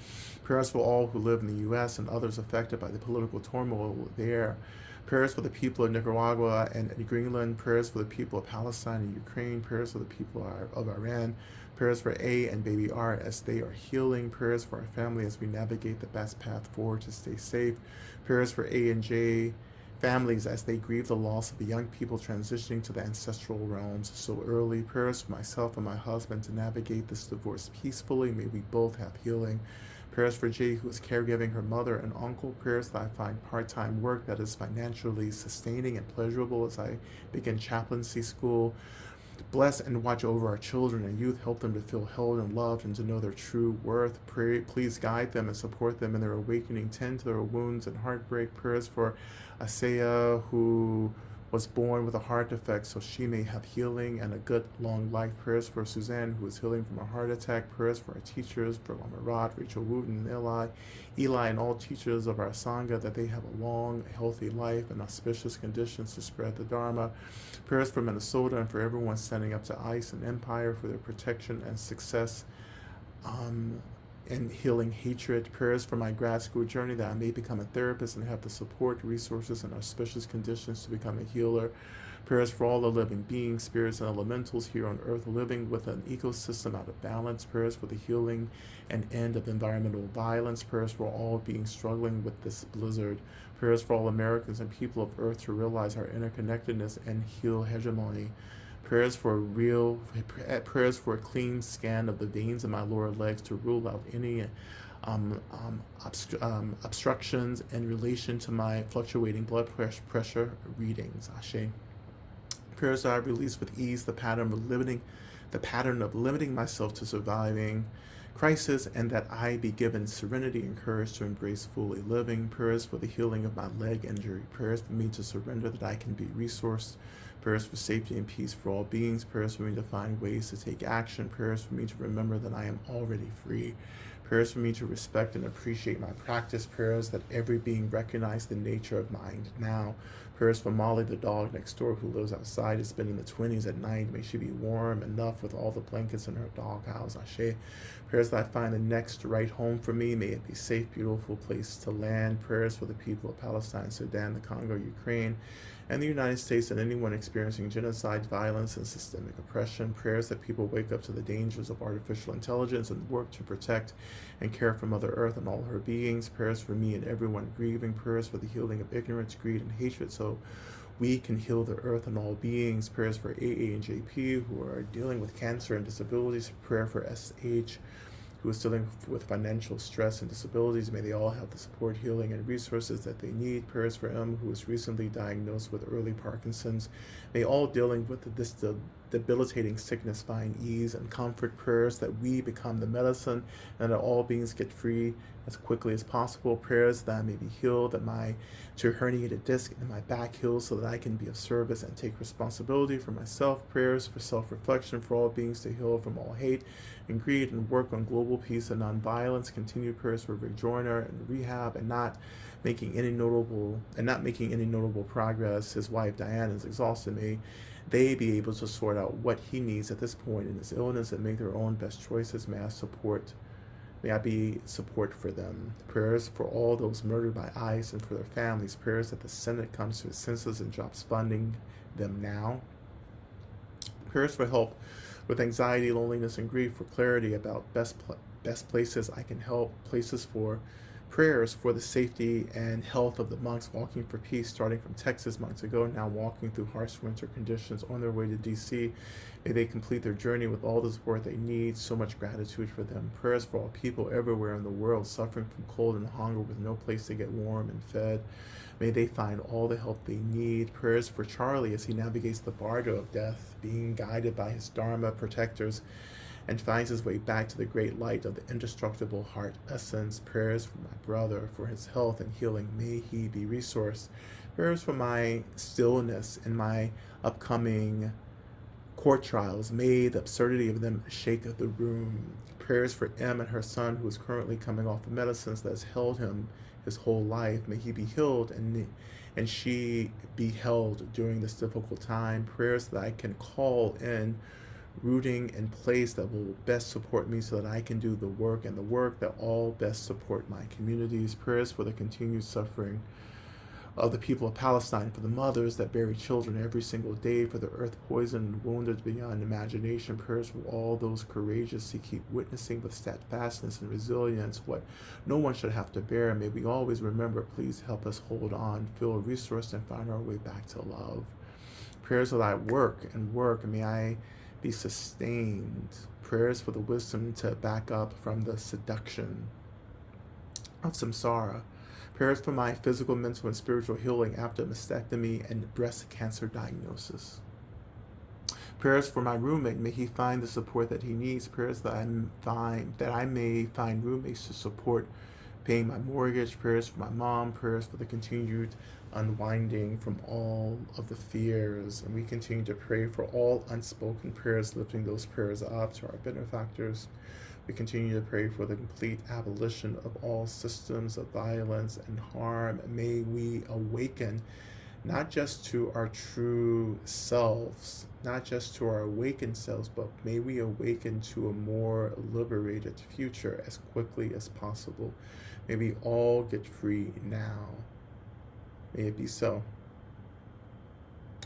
Prayers for all who live in the U.S. and others affected by the political turmoil there. Prayers for the people of Nicaragua and Greenland. Prayers for the people of Palestine and Ukraine. Prayers for the people of Iran. Prayers for A and baby R as they are healing. Prayers for our family as we navigate the best path forward to stay safe. Prayers for A and J families as they grieve the loss of the young people transitioning to the ancestral realms so early. Prayers for myself and my husband to navigate this divorce peacefully. May we both have healing. Prayers for Jay, who is caregiving her mother and uncle. Prayers that I find part-time work that is financially sustaining and pleasurable as I begin chaplaincy school. Bless and watch over our children and youth. Help them to feel held and loved and to know their true worth. Pray, please guide them and support them in their awakening. Tend to their wounds and heartbreak. Prayers for Asaya, who was born with a heart defect, so she may have healing and a good long life. Prayers for Suzanne, who is healing from a heart attack. Prayers for our teachers, for Lama Rod, Rachel Wooten, and Eli, and all teachers of our Sangha, that they have a long, healthy life and auspicious conditions to spread the Dharma. Prayers for Minnesota and for everyone standing up to ICE and Empire for their protection and success. And healing hatred. Prayers for my grad school journey, that I may become a therapist and have the support, resources, and auspicious conditions to become a healer. Prayers for all the living beings, spirits, and elementals here on earth living with an ecosystem out of balance. Prayers for the healing and end of environmental violence. Prayers for all beings struggling with this blizzard. Prayers for all Americans and people of earth to realize our interconnectedness and heal hegemony. Prayers for a clean scan of the veins in my lower legs to rule out any obstructions in relation to my fluctuating blood pressure readings. Ashe. Prayers that I release with ease the pattern of limiting myself to surviving crisis, and that I be given serenity and courage to embrace fully living. Prayers for the healing of my leg injury. Prayers for me to surrender that I can be resourced. Prayers for safety and peace for all beings. Prayers for me to find ways to take action. Prayers for me to remember that I am already free. Prayers for me to respect and appreciate my practice. Prayers that every being recognize the nature of mind now. Prayers for Molly, the dog next door who lives outside. It's been in the 20s at night. May she be warm enough with all the blankets in her doghouse. Ashe. Prayers that I find the next right home for me. May it be a safe, beautiful place to land. Prayers for the people of Palestine, Sudan, the Congo, Ukraine, and the United States, and anyone experiencing genocide, violence, and systemic oppression. Prayers that people wake up to the dangers of artificial intelligence and work to protect and care for Mother Earth and all her beings. Prayers for me and everyone grieving. Prayers for the healing of ignorance, greed, and hatred, so we can heal the earth and all beings. Prayers for AA and JP, who are dealing with cancer and disabilities. Prayer for SH, who is dealing with financial stress and disabilities. May they all have the support, healing, and resources that they need. Prayers for M, who was recently diagnosed with early Parkinson's. May all dealing with this debilitating sickness find ease and comfort. Prayers that we become the medicine and that all beings get free as quickly as possible. Prayers that I may be healed, that my herniated disc in my back heals, so that I can be of service and take responsibility for myself. Prayers for self-reflection for all beings to heal from all hate and greed and work on global peace and nonviolence. Continued prayers for Rick Joyner and rehab and not making any notable progress. His wife Diane is exhausted. May they be able to sort out what he needs at this point in his illness and make their own best choices. May I be support for them. Prayers for all those murdered by ICE and for their families. Prayers that the Senate comes to its senses and drops funding them now. Prayers for help with anxiety, loneliness, and grief. For clarity about best places I can help. Places for prayers for the safety and health of the monks walking for peace, starting from Texas months ago, now walking through harsh winter conditions on their way to DC. May they complete their journey with all the support they need. So much gratitude for them. Prayers for all people everywhere in the world suffering from cold and hunger with no place to get warm and fed. May they find all the help they need. Prayers for Charlie as he navigates the bardo of death, being guided by his Dharma protectors, and finds his way back to the great light of the indestructible heart essence. Prayers for my brother, for his health and healing. May he be resourced. Prayers for my stillness in my upcoming court trials. May the absurdity of them shake the room. Prayers for M and her son, who is currently coming off the medicines that has held him his whole life. May he be healed and she be held during this difficult time. Prayers that I can call in, rooting in place that will best support me so that I can do the work, and the work that all best support my communities. Prayers for the continued suffering of the people of Palestine, for the mothers that bury children every single day, for the earth poisoned and wounded beyond imagination. Prayers for all those courageous who keep witnessing with steadfastness and resilience what no one should have to bear. May we always remember, please help us hold on, feel resourced, and find our way back to love. Prayers that I work and work, and may I be sustained. Prayers for the wisdom to back up from the seduction of samsara. Prayers for my physical, mental, and spiritual healing after mastectomy and breast cancer diagnosis. Prayers for my roommate, may he find the support that he needs. Prayers that I may find roommates to support paying my mortgage. Prayers for my mom. Prayers for the continued unwinding from all of the fears. And we continue to pray for all unspoken prayers, lifting those prayers up to our benefactors. We continue to pray for the complete abolition of all systems of violence and harm. May we awaken not just to our true selves, not just to our awakened selves, but may we awaken to a more liberated future as quickly as possible. May we all get free now. May it be so.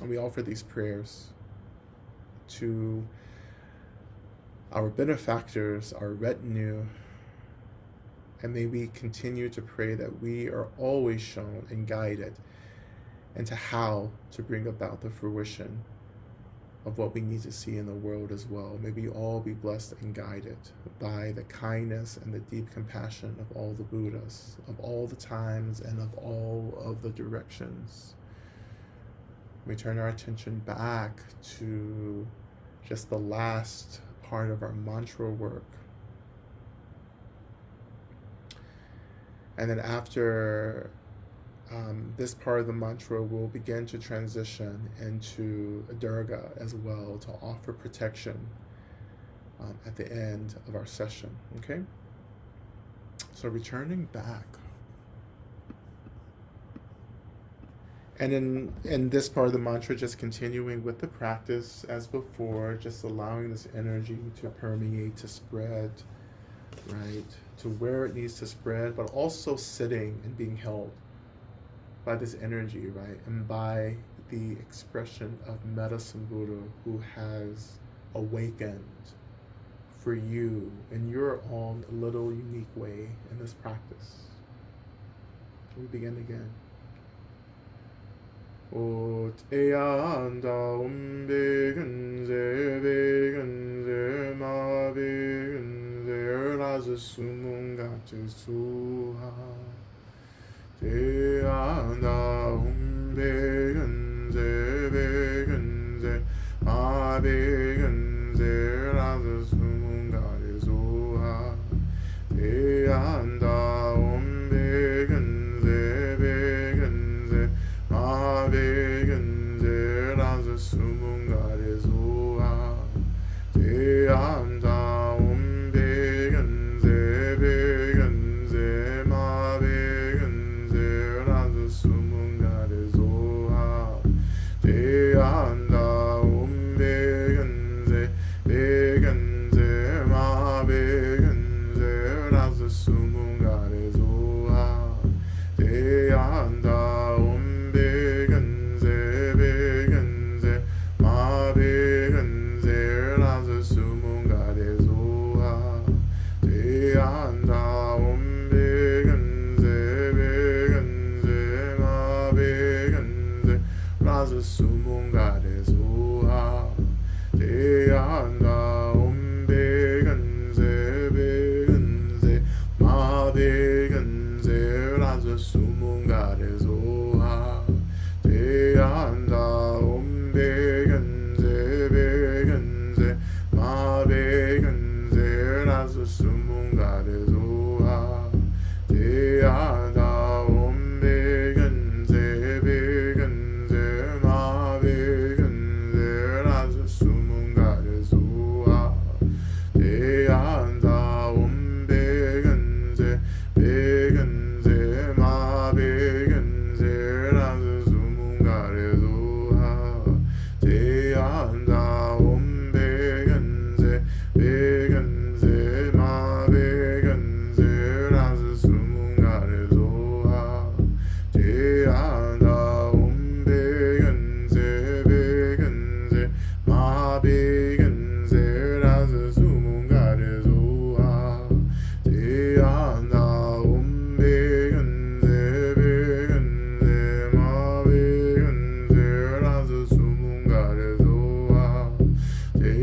And we offer these prayers to our benefactors, our retinue, and may we continue to pray that we are always shown and guided into how to bring about the fruition of what we need to see in the world as well. May we all be blessed and guided by the kindness and the deep compassion of all the Buddhas, of all the times and of all of the directions. We turn our attention back to just the last part of our mantra work. And then after this part of the mantra, we'll begin to transition into a Durga as well to offer protection at the end of our session, okay? So returning back. And in this part of the mantra, just continuing with the practice as before, just allowing this energy to permeate, to spread, right, to where it needs to spread, but also sitting and being held by this energy, right, and by the expression of Medicine Buddha who has awakened for you in your own little unique way in this practice. We begin again. Ot eanda begenze ma begenze raza sumungate suha te anda begenze ma begenze raza sumungate suha te anda begenze ma begenze raza sumungate suha te anda begenze ma begenze raza sumungate suha te anda begenze ma begenze raza sumungate suha te anda begenze ma begenze raza sumungate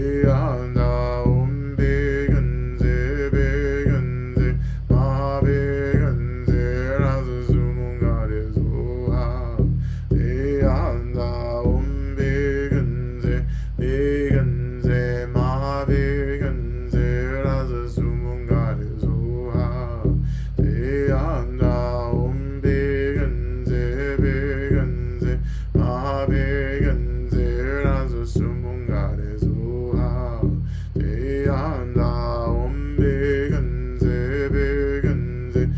대한다 온백은세 백은세 마백은세 라스 수문가래소하 대한다 온백은세 백은세 마백은세 라스 수문가래소하 대한다 온백은세 백은세 마백은세 라스 수문가래소하 대한다 온백은세 백은세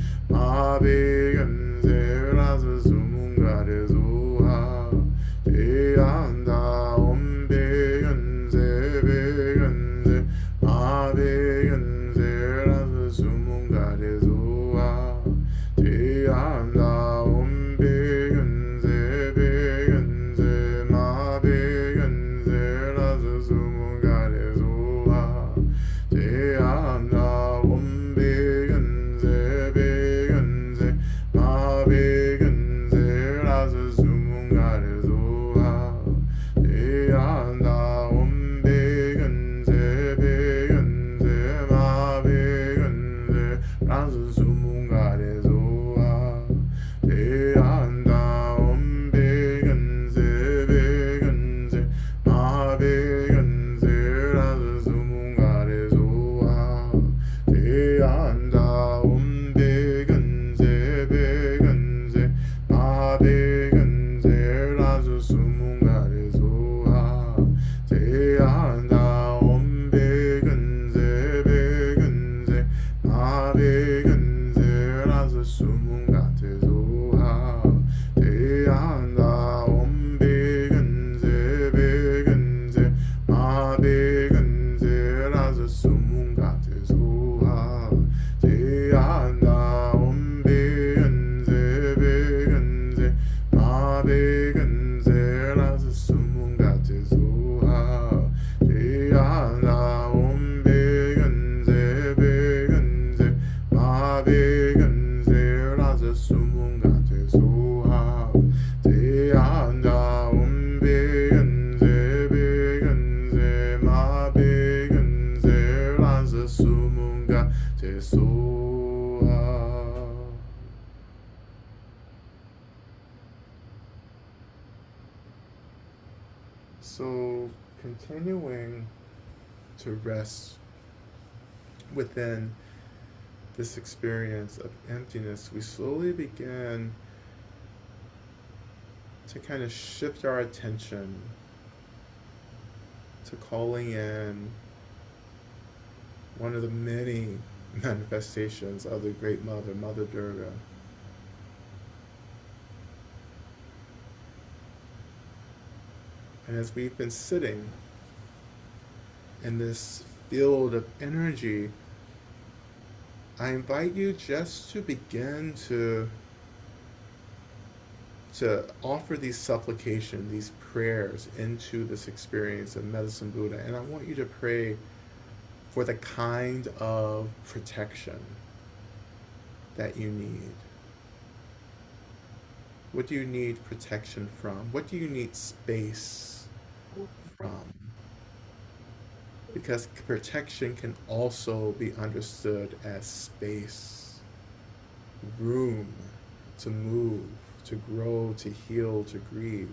마백은세 라스 수문가래소하 대한다 온백은세 백은세 마백은세 라스 수문가래소하 대한다 온백은세 백은세 마백은세 라스 수문가래소하 대한다 온백은세 백은세 마백은세 라스 수문가래소하 대한다 온백은세 백은세 마백은세 라스 수문가래소하 대한다 온백은세 백은세 마백은세 라스 수문가래소하 대한다 온백은세 백은세 마백은세 라스 수문가래소하 대한다 온백은세 백은세 마백은세 라스 수문가래소하 대한다 온백은세 백은세 마백은세 라스 수문가래소하 대한다 온백은세 백은세 마백은세 라스 수문가래소하 대한다 온백은세 백은세 마백은세 라스 수문가래소하 대한다 온백은세 백은세 마백은세 라스 수문가래소하. So continuing to rest within this experience of emptiness, we slowly begin to kind of shift our attention to calling in one of the many manifestations of the Great Mother, Mother Durga. And as we've been sitting in this field of energy, I invite you just to begin to offer these supplications, these prayers into this experience of Medicine Buddha. And I want you to pray for the kind of protection that you need. What do you need protection from? What do you need space from? Because protection can also be understood as space, room to move, to grow, to heal, to grieve.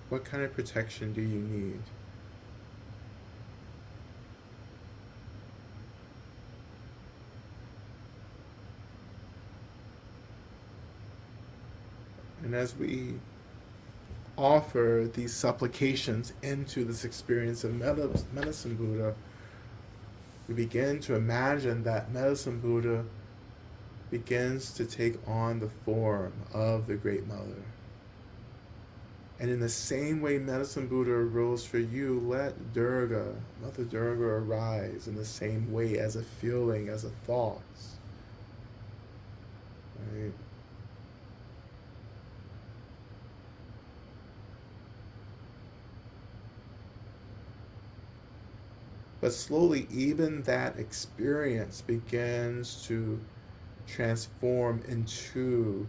What kind of protection do you need? And as we offer these supplications into this experience of Medicine Buddha, we begin to imagine that Medicine Buddha begins to take on the form of the Great Mother. And in the same way Medicine Buddha arose for you, let Durga, Mother Durga, arise in the same way, as a feeling, as a thought. Right? But slowly, even that experience begins to transform into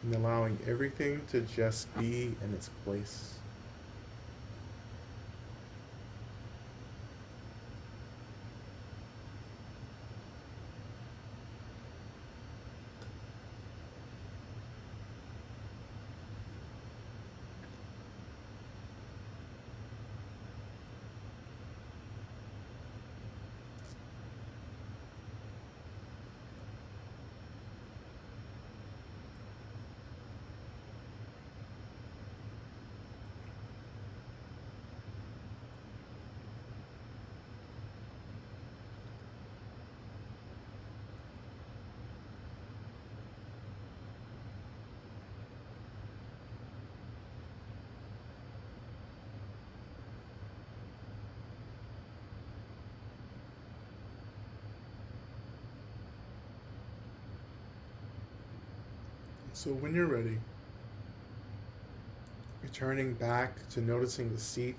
and allowing everything to just be in its place. So when you're ready, returning back to noticing the seat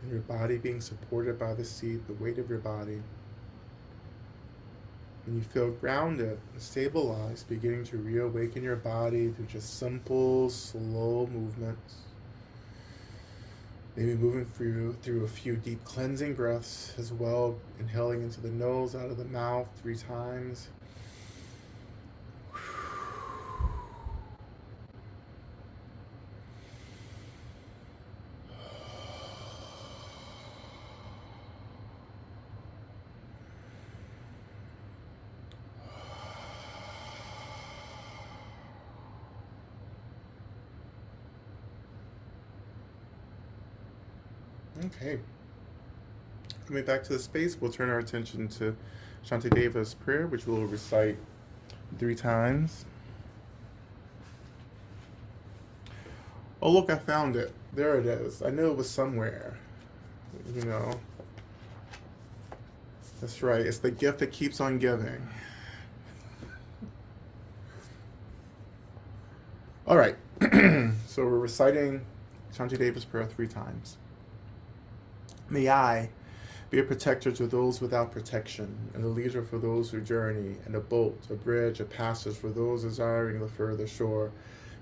and your body being supported by the seat, the weight of your body. And you feel grounded and stabilized, beginning to reawaken your body through just simple, slow movements. Maybe moving through a few deep cleansing breaths as well, inhaling into the nose, out of the mouth 3 times. Okay. Coming back to the space, we'll turn our attention to Shantideva's prayer, which we'll recite 3 times. Oh, look, I found it. There it is. I knew it was somewhere. You know, that's right. It's the gift that keeps on giving. All right. So we're reciting Shantideva's prayer 3 times. May I be a protector to those without protection, and a leader for those who journey, and a boat, a bridge, a passage for those desiring the further shore.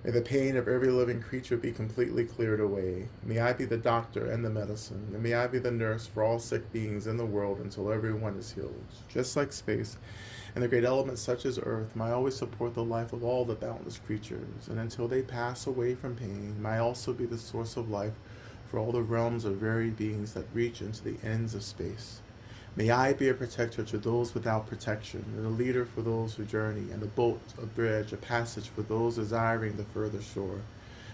May the pain of every living creature be completely cleared away. May I be the doctor and the medicine, and may I be the nurse for all sick beings in the world until everyone is healed. Just like space and the great elements such as earth, may I always support the life of all the boundless creatures, and until they pass away from pain, may I also be the source of life for all the realms of varied beings that reach into the ends of space. May I be a protector to those without protection, and a leader for those who journey, and a boat, a bridge, a passage for those desiring the further shore.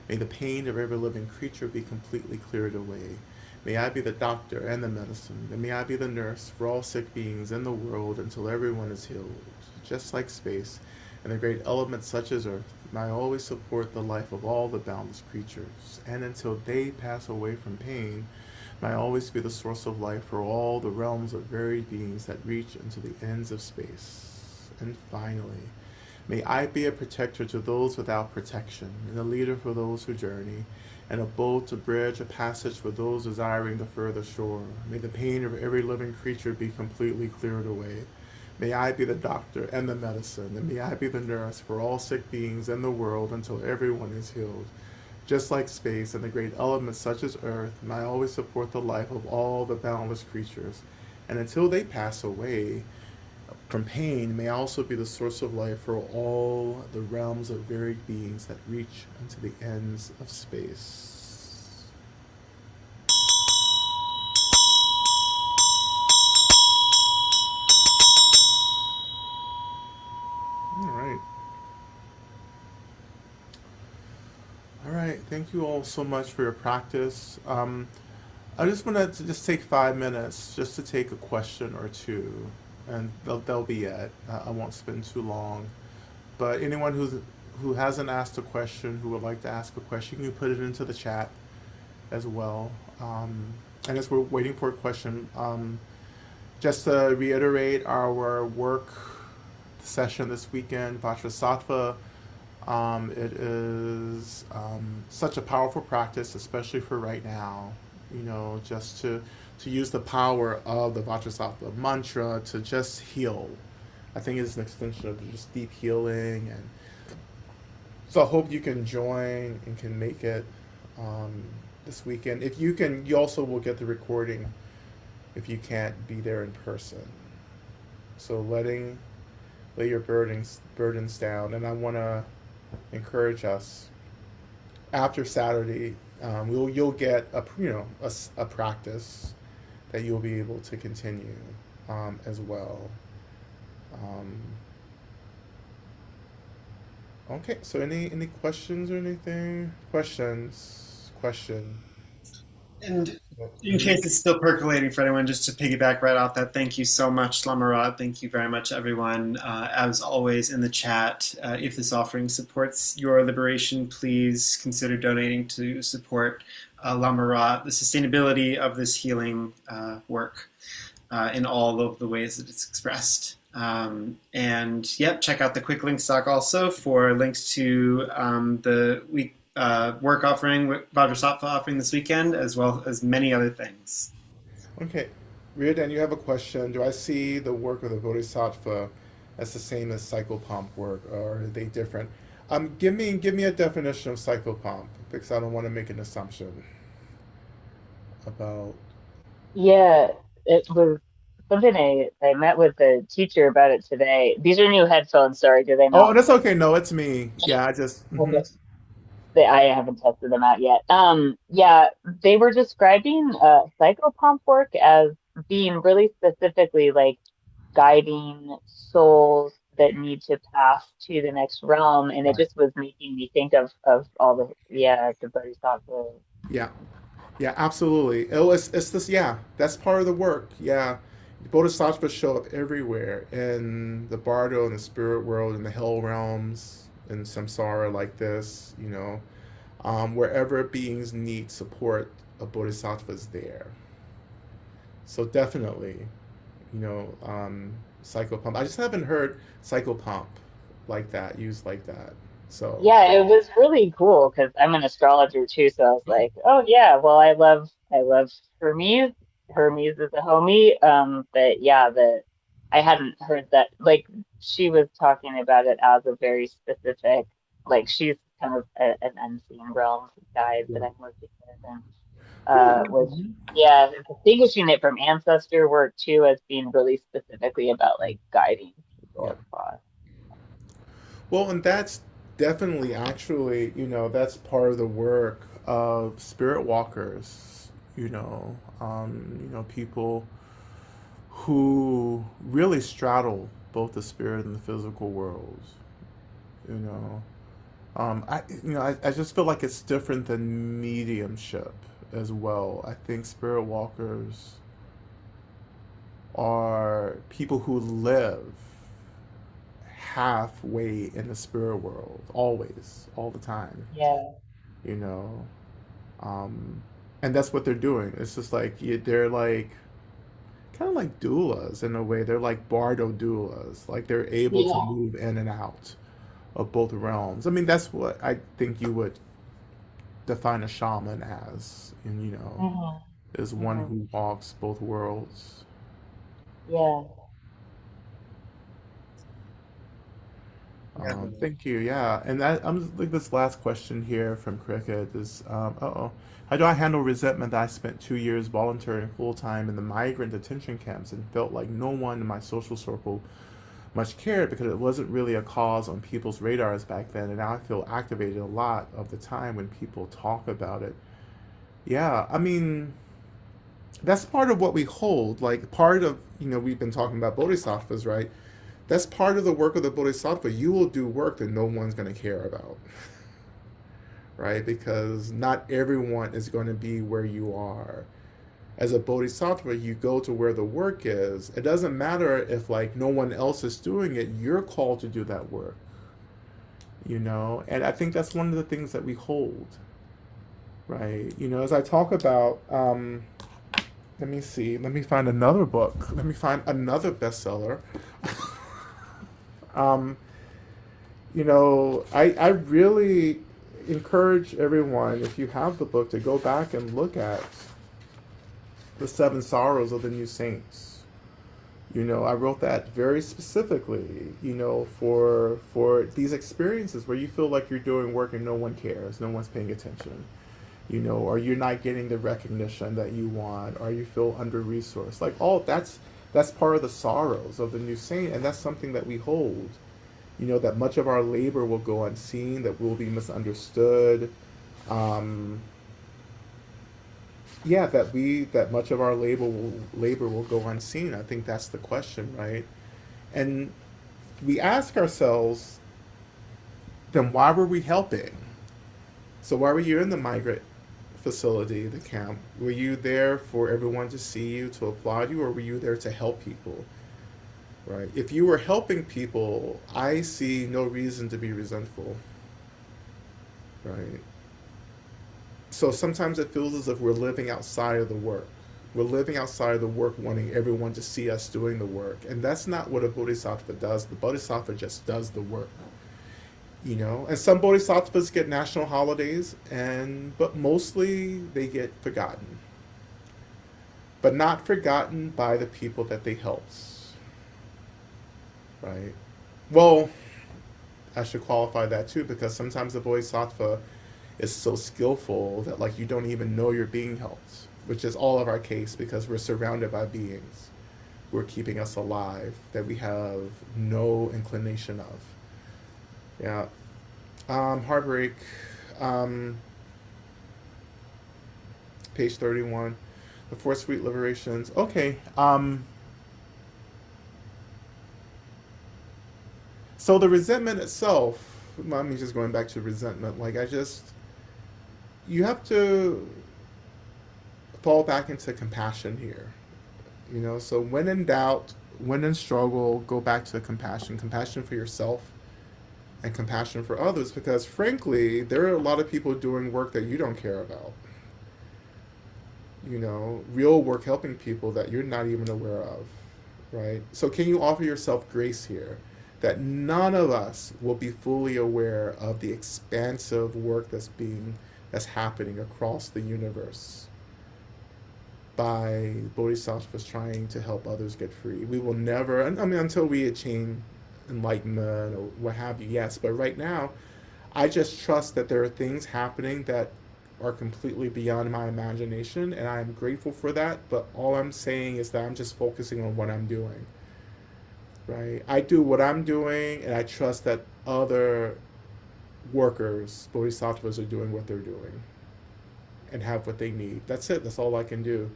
May the pain of every living creature be completely cleared away. May I be the doctor and the medicine, and may I be the nurse for all sick beings in the world until everyone is healed. Just like space and the great elements such as earth, may I always support the life of all the boundless creatures, and until they pass away from pain, may I always be the source of life for all the realms of varied beings that reach into the ends of space. And finally, may I be a protector to those without protection, and a leader for those who journey, and a boat, a bridge, a passage for those desiring the further shore. May the pain of every living creature be completely cleared away. May I be the doctor and the medicine, and may I be the nurse for all sick beings in the world until everyone is healed. Just like space and the great elements such as earth, may I always support the life of all the boundless creatures, and until they pass away from pain, may I also be the source of life for all the realms of varied beings that reach into the ends of space. All right. All right. Thank you all so much for your practice. I just want to just take 5 minutes just to take a question or two, and they'll be it. I won't spend too long. But anyone who hasn't asked a question, who would like to ask a question, you can put it into the chat as well. And as we're waiting for a question, just to reiterate our work session this weekend, Vajrasattva. It is such a powerful practice, especially for right now. You know, just to use the power of the Vajrasattva mantra to just heal, I think it's an extension of just deep healing, and so I hope you can join and can make it um, this weekend. If you can, you also will get the recording if you can't be there in person. So lay your burdens down, and I want to encourage us after Saturday. You'll get a practice that you'll be able to continue as well. Um, okay, so any questions or anything? Question. And in Mhm. case it's still percolating for anyone, just to piggyback right off that, thank you so much, Lama Rod. Thank you very much, everyone. As always in the chat, if this offering supports your liberation, please consider donating to support Lama Rod, the sustainability of this healing work in all of the ways that it's expressed. And yep, check out the quick link stock also for links to the week work offering, Vajrasattva offering this weekend, as well as many other things. Okay, Riordan, you have a question. Do I see the work of the Bodhisattva as the same as psychopomp work, or are they different? Give me a definition of psychopomp because I don't want to make an assumption about. Yeah, it was something I met with the teacher about it today. These are new headphones, sorry, do they Oh, not that's like okay. No, it's me. Yeah, I just. okay. I haven't tested them out yet. Yeah, they were describing psychopomp work as being really specifically like guiding souls that need to pass to the next realm, and it Right. just was making me think of all the the Bodhisattva. Yeah. Yeah, absolutely. It's this. Yeah, that's part of the work. Yeah, bodhisattvas show up everywhere in the bardo, in the spirit world, in the hell realms, in samsara like this. Wherever beings need support, a bodhisattva is there. So definitely, you know, psychopomp. I just haven't heard psychopomp like that used like that. So Yeah, it was really cool because I'm an astrologer too, so I was like, oh yeah, well I love Hermes. Hermes is a homie. But yeah, the I hadn't heard that like she was talking about it as a very specific like she's kind of an unseen realm guide that I'm working with and yeah, which yeah, distinguishing it from ancestor work too as being really specifically about like guiding yeah. people across. Well, and that's definitely actually, that's part of the work of spirit walkers, people who really straddle both the spirit and the physical worlds, you know. I just feel like it's different than mediumship as well. I think spirit walkers are people who live halfway in the spirit world, always, all the time, Yeah. you know. Um, and that's what they're doing. It's just like they're like kind of like doulas in a way. They're like bardo doulas. Like they're able to Yeah. move in and out of both realms. I mean, that's what I think you would define a shaman as, and Hmm. is one Hmm. who walks both worlds. Yeah. Yeah. Thank you. Yeah, and I'm like this last question here from Cricket is, how do I handle resentment that I spent 2 years volunteering full time in the migrant detention camps and felt like no one in my social circle much cared because it wasn't really a cause on people's radars back then, and now I feel activated a lot of the time when people talk about it. Yeah, I mean, that's part of what we hold. Like part of, we've been talking about bodhisattvas, right? That's part of the work of the bodhisattva. You will do work that no one's going to care about, right? Because not everyone is going to be where you are. As a bodhisattva, you go to where the work is. It doesn't matter if like no one else is doing it. You're called to do that work, And I think that's one of the things that we hold, right? As I talk about, let me see. Let me find another book. Let me find another bestseller. um, I really encourage everyone, if you have the book, to go back and look at The Seven Sorrows of the New Saints. I wrote that very specifically, for these experiences where you feel like you're doing work and no one cares, no one's paying attention, or you're not getting the recognition that you want, or you feel under resourced. Like all that's part of the sorrows of the new saint, and that's something that we hold. That much of our labor will go unseen, that we'll be misunderstood. Um, yeah, that much of our labor will go unseen. I think that's the question, right? And we ask ourselves, then why were we helping? So why were you in the migrant facility, the camp? Were you there for everyone to see you, to applaud you, or were you there to help people? Right? If you were helping people, I see no reason to be resentful. Right? So sometimes it feels as if we're living outside of the work. We're living outside of the work, wanting everyone to see us doing the work. And that's not what a bodhisattva does. The bodhisattva just does the work. And some bodhisattvas get national holidays, but mostly they get forgotten. But not forgotten by the people that they helped. Right? Well, I should qualify that too, because sometimes the bodhisattva is so skillful that like you don't even know you're being helped, which is all of our case because we're surrounded by beings who are keeping us alive that we have no inclination of. Yeah. Heartbreak. Um, page 31. The four sweet liberations. Okay. So the resentment itself, I mean, just going back to resentment, like you have to fall back into compassion here. So when in doubt, when in struggle, go back to compassion for yourself and compassion for others, because frankly, there are a lot of people doing work that you don't care about. Real work helping people that you're not even aware of, right? So can you offer yourself grace here that none of us will be fully aware of the expansive work that's happening across the universe by bodhisattvas trying to help others get free. We will never, I mean, until we attain enlightenment or what have you, yes. But right now, I just trust that there are things happening that are completely beyond my imagination, and I'm grateful for that. But all I'm saying is that I'm just focusing on what I'm doing, right? I do what I'm doing, and I trust that other workers, bodhisattvas, are doing what they're doing and have what they need. That's it. That's all I can do.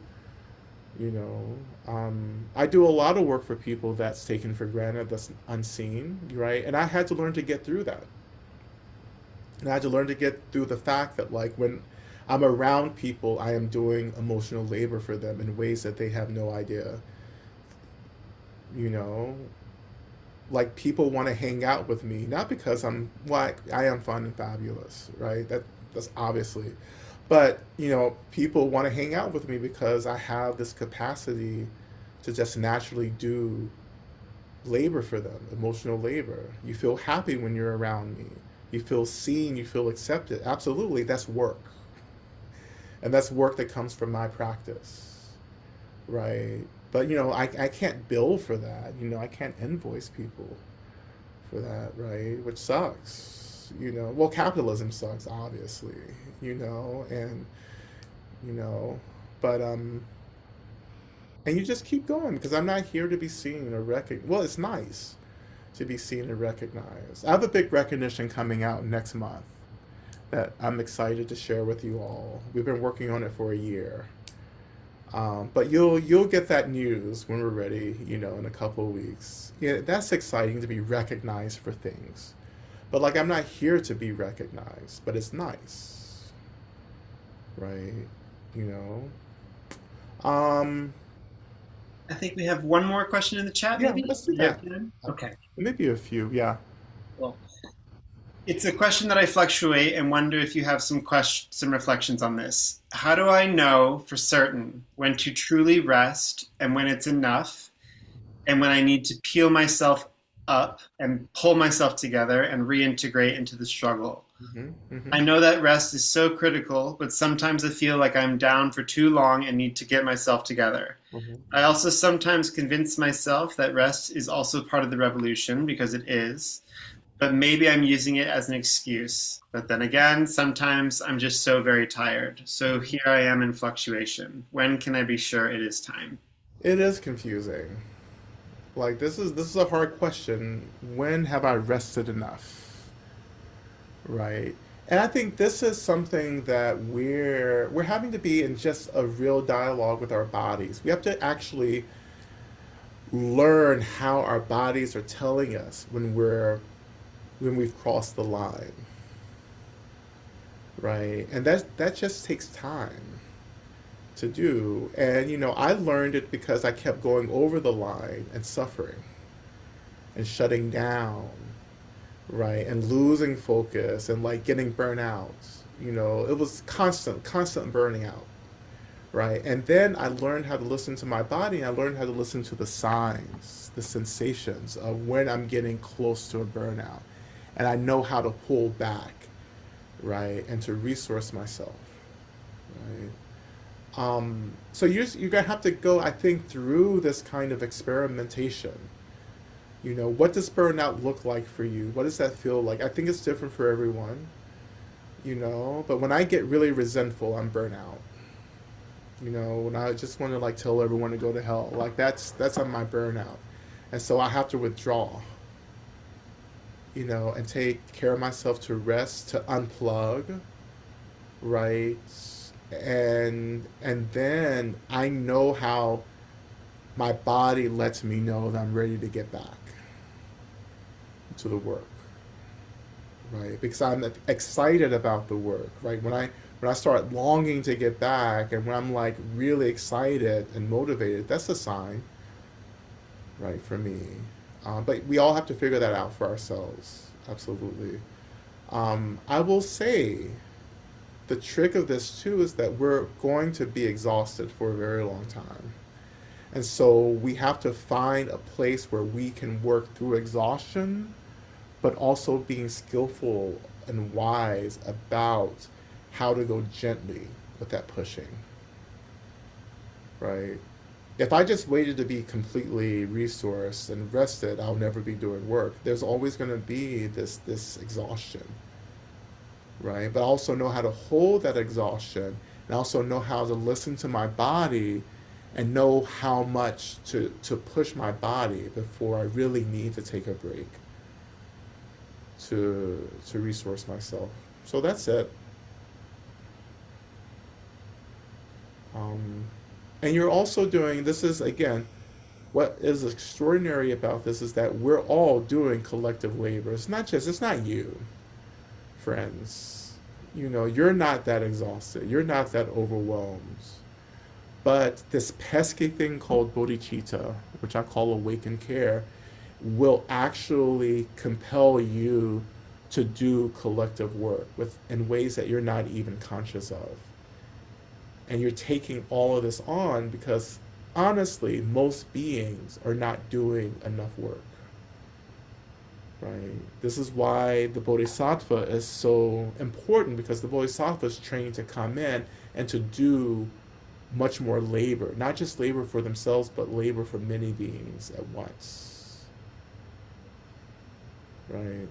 I do a lot of work for people that's taken for granted, that's unseen, right? And I had to learn to get through that. And I had to learn to get through the fact that, like, when I'm around people, I am doing emotional labor for them in ways that they have no idea. You know, like people want to hang out with me, not because I am fun and fabulous, right? That's obviously, but people want to hang out with me because I have this capacity to just naturally do labor for them, emotional labor. You feel happy when you're around me. You feel seen, you feel accepted. Absolutely, that's work. And that's work that comes from my practice, right? But I can't bill for that. I can't invoice people for that, right? Which sucks. Well, capitalism sucks, obviously. And you know, but and you just keep going because I'm not here to be seen or recognized. Well, it's nice to be seen and recognized. I have a big recognition coming out next month that I'm excited to share with you all. We've been working on it for a year. But you'll get that news when we're ready, in a couple of weeks. Yeah, that's exciting to be recognized for things. But like I'm not here to be recognized, but it's nice, right? You know. I think we have one more question in the chat, Yeah, maybe? let's do Do you have that. time? Okay. Maybe a few, yeah. Well, it's a question that I fluctuate and wonder if you have some reflections on this. How do I know for certain when to truly rest and when it's enough and when I need to peel myself up and pull myself together and reintegrate into the struggle. Hmm. I Hmm. know that rest is so critical, but sometimes I feel like I'm down for too long and need to get myself together. Hmm. I also sometimes convince myself that rest is also part of the revolution because it is, but maybe I'm using it as an excuse. But then again, sometimes I'm just so very tired. So Hmm. here I am in fluctuation. When can I be sure it is time? It is confusing. Like this is a hard question. When have I rested enough? Right. And I think this is something that we're having to be in just a real dialogue with our bodies. We have to actually learn how our bodies are telling us when we've crossed the line, right? And that just takes time to do. And I learned it because I kept going over the line and suffering and shutting down, right? And losing focus and like getting burnt out. It was constant burning out, right? And then I learned how to listen to my body, and I learned how to listen to the signs, the sensations of when I'm getting close to a burnout. And I know how to pull back, right? And to resource myself, right? So you're gonna have to go, I think, through this kind of experimentation. What does burnout look like for you? What does that feel like? I think it's different for everyone, but when I get really resentful, I'm burnout. When I just want to like tell everyone to go to hell, like that's on my burnout. And so I have to withdraw, and take care of myself, to rest, to unplug, right? And then I know how my body lets me know that I'm ready to get back to the work, right? Because I'm excited about the work, right? When I start longing to get back, and when I'm like really excited and motivated, that's a sign, right, for me. But we all have to figure that out for ourselves. Absolutely. I will say the trick of this too is that we're going to be exhausted for a very long time. And so we have to find a place where we can work through exhaustion, but also being skillful and wise about how to go gently with that pushing, right? If I just waited to be completely resourced and rested, I'll never be doing work. There's always going to be this exhaustion, right? But I also know how to hold that exhaustion, and I also know how to listen to my body and know how much to push my body before I really need to take a break to resource myself. So that's it. Um, and you're also doing this is again what is extraordinary about this is that we're all doing collective labor. It's not you, friends. You're not that exhausted. You're not that overwhelmed. But this pesky thing called bodhicitta, which I call awakened care, will actually compel you to do collective work in ways that you're not even conscious of. And you're taking all of this on because honestly, most beings are not doing enough work. Right? This is why the bodhisattva is so important, because the bodhisattva is trained to come in and to do much more labor, not just labor for themselves, but labor for many beings at once. Right?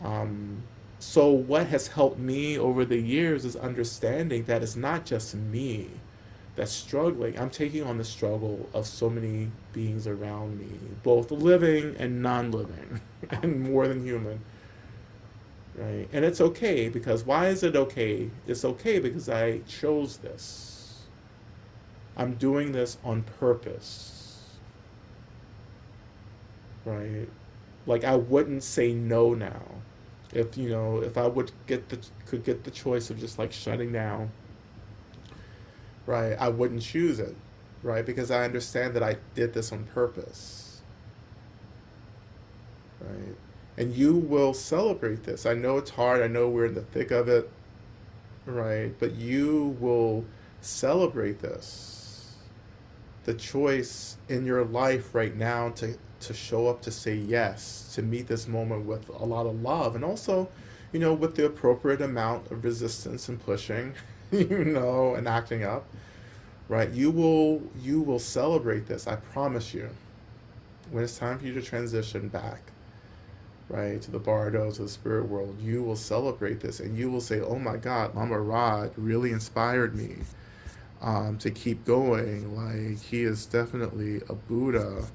Um, so, what has helped me over the years is understanding that it's not just me that's struggling. I'm taking on the struggle of so many beings around me, both living and non living, and more than human. Right? And it's okay, because why is it okay? It's okay because I chose this. I'm doing this on purpose. Right? Like I wouldn't say no now. If I could get the choice of just like shutting down, right? I wouldn't choose it, right? Because I understand that I did this on purpose, right? And you will celebrate this. I know it's hard. I know we're in the thick of it, right? But you will celebrate this. The choice in your life right now to show up, to say yes, to meet this moment with a lot of love, and also, with the appropriate amount of resistance and pushing, and acting up, right? You will celebrate this. I promise you. When it's time for you to transition back, right, to the bardo, to the spirit world, you will celebrate this, and you will say, "Oh my God, Lama Rod really inspired me to keep going. Like, he is definitely a Buddha."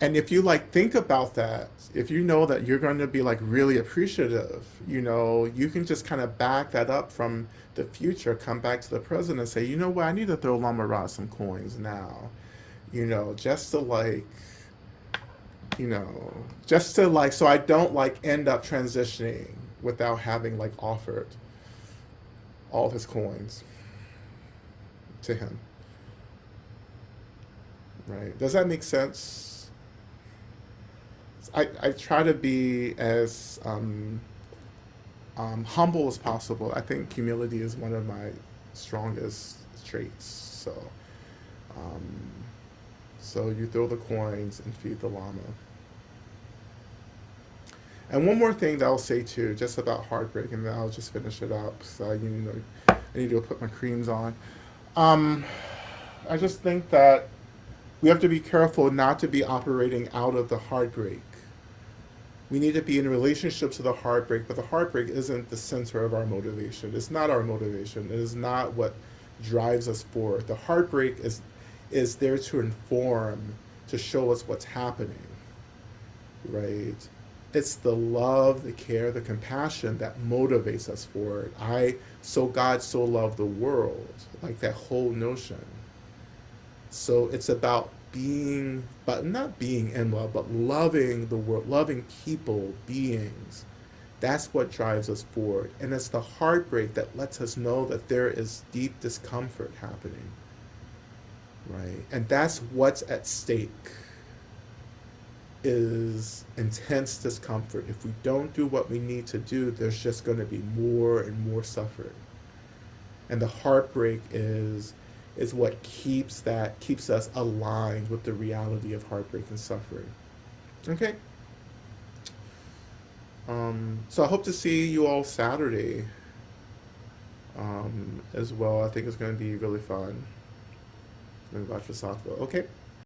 And if you like think about that, if you know that you're going to be like really appreciative, you can just kind of back that up from the future, come back to the present and say, you know what, I need to throw Lama Rod some coins now, just to like, so I don't like end up transitioning without having like offered all his coins to him. Right? Does that make sense? I try to be as humble as possible. I think humility is one of my strongest traits. Um, so you throw the coins and feed the llama. And one more thing that I'll say too, just about heartbreak, and then I'll just finish it up. So I need to put my creams on. Um, I just think that we have to be careful not to be operating out of the heartbreak. We need to be in relationship to the heartbreak, but the heartbreak isn't the center of our motivation. It's not our motivation. It is not what drives us forward. The heartbreak is there to inform, to show us what's happening, right? It's the love, the care, the compassion that motivates us forward. God so loved the world, like that whole notion. So it's about being, but not being in love, but loving the world, loving people, beings. That's what drives us forward. And it's the heartbreak that lets us know that there is deep discomfort happening, right? And that's what's at stake, is intense discomfort. If we don't do what we need to do, there's just going to be more and more suffering. And the heartbreak is what keeps us aligned with the reality of heartbreak and suffering. Okay. So I hope to see you all Saturday as well. I think it's going to be really fun. I'm going to watch the soccer. Okay.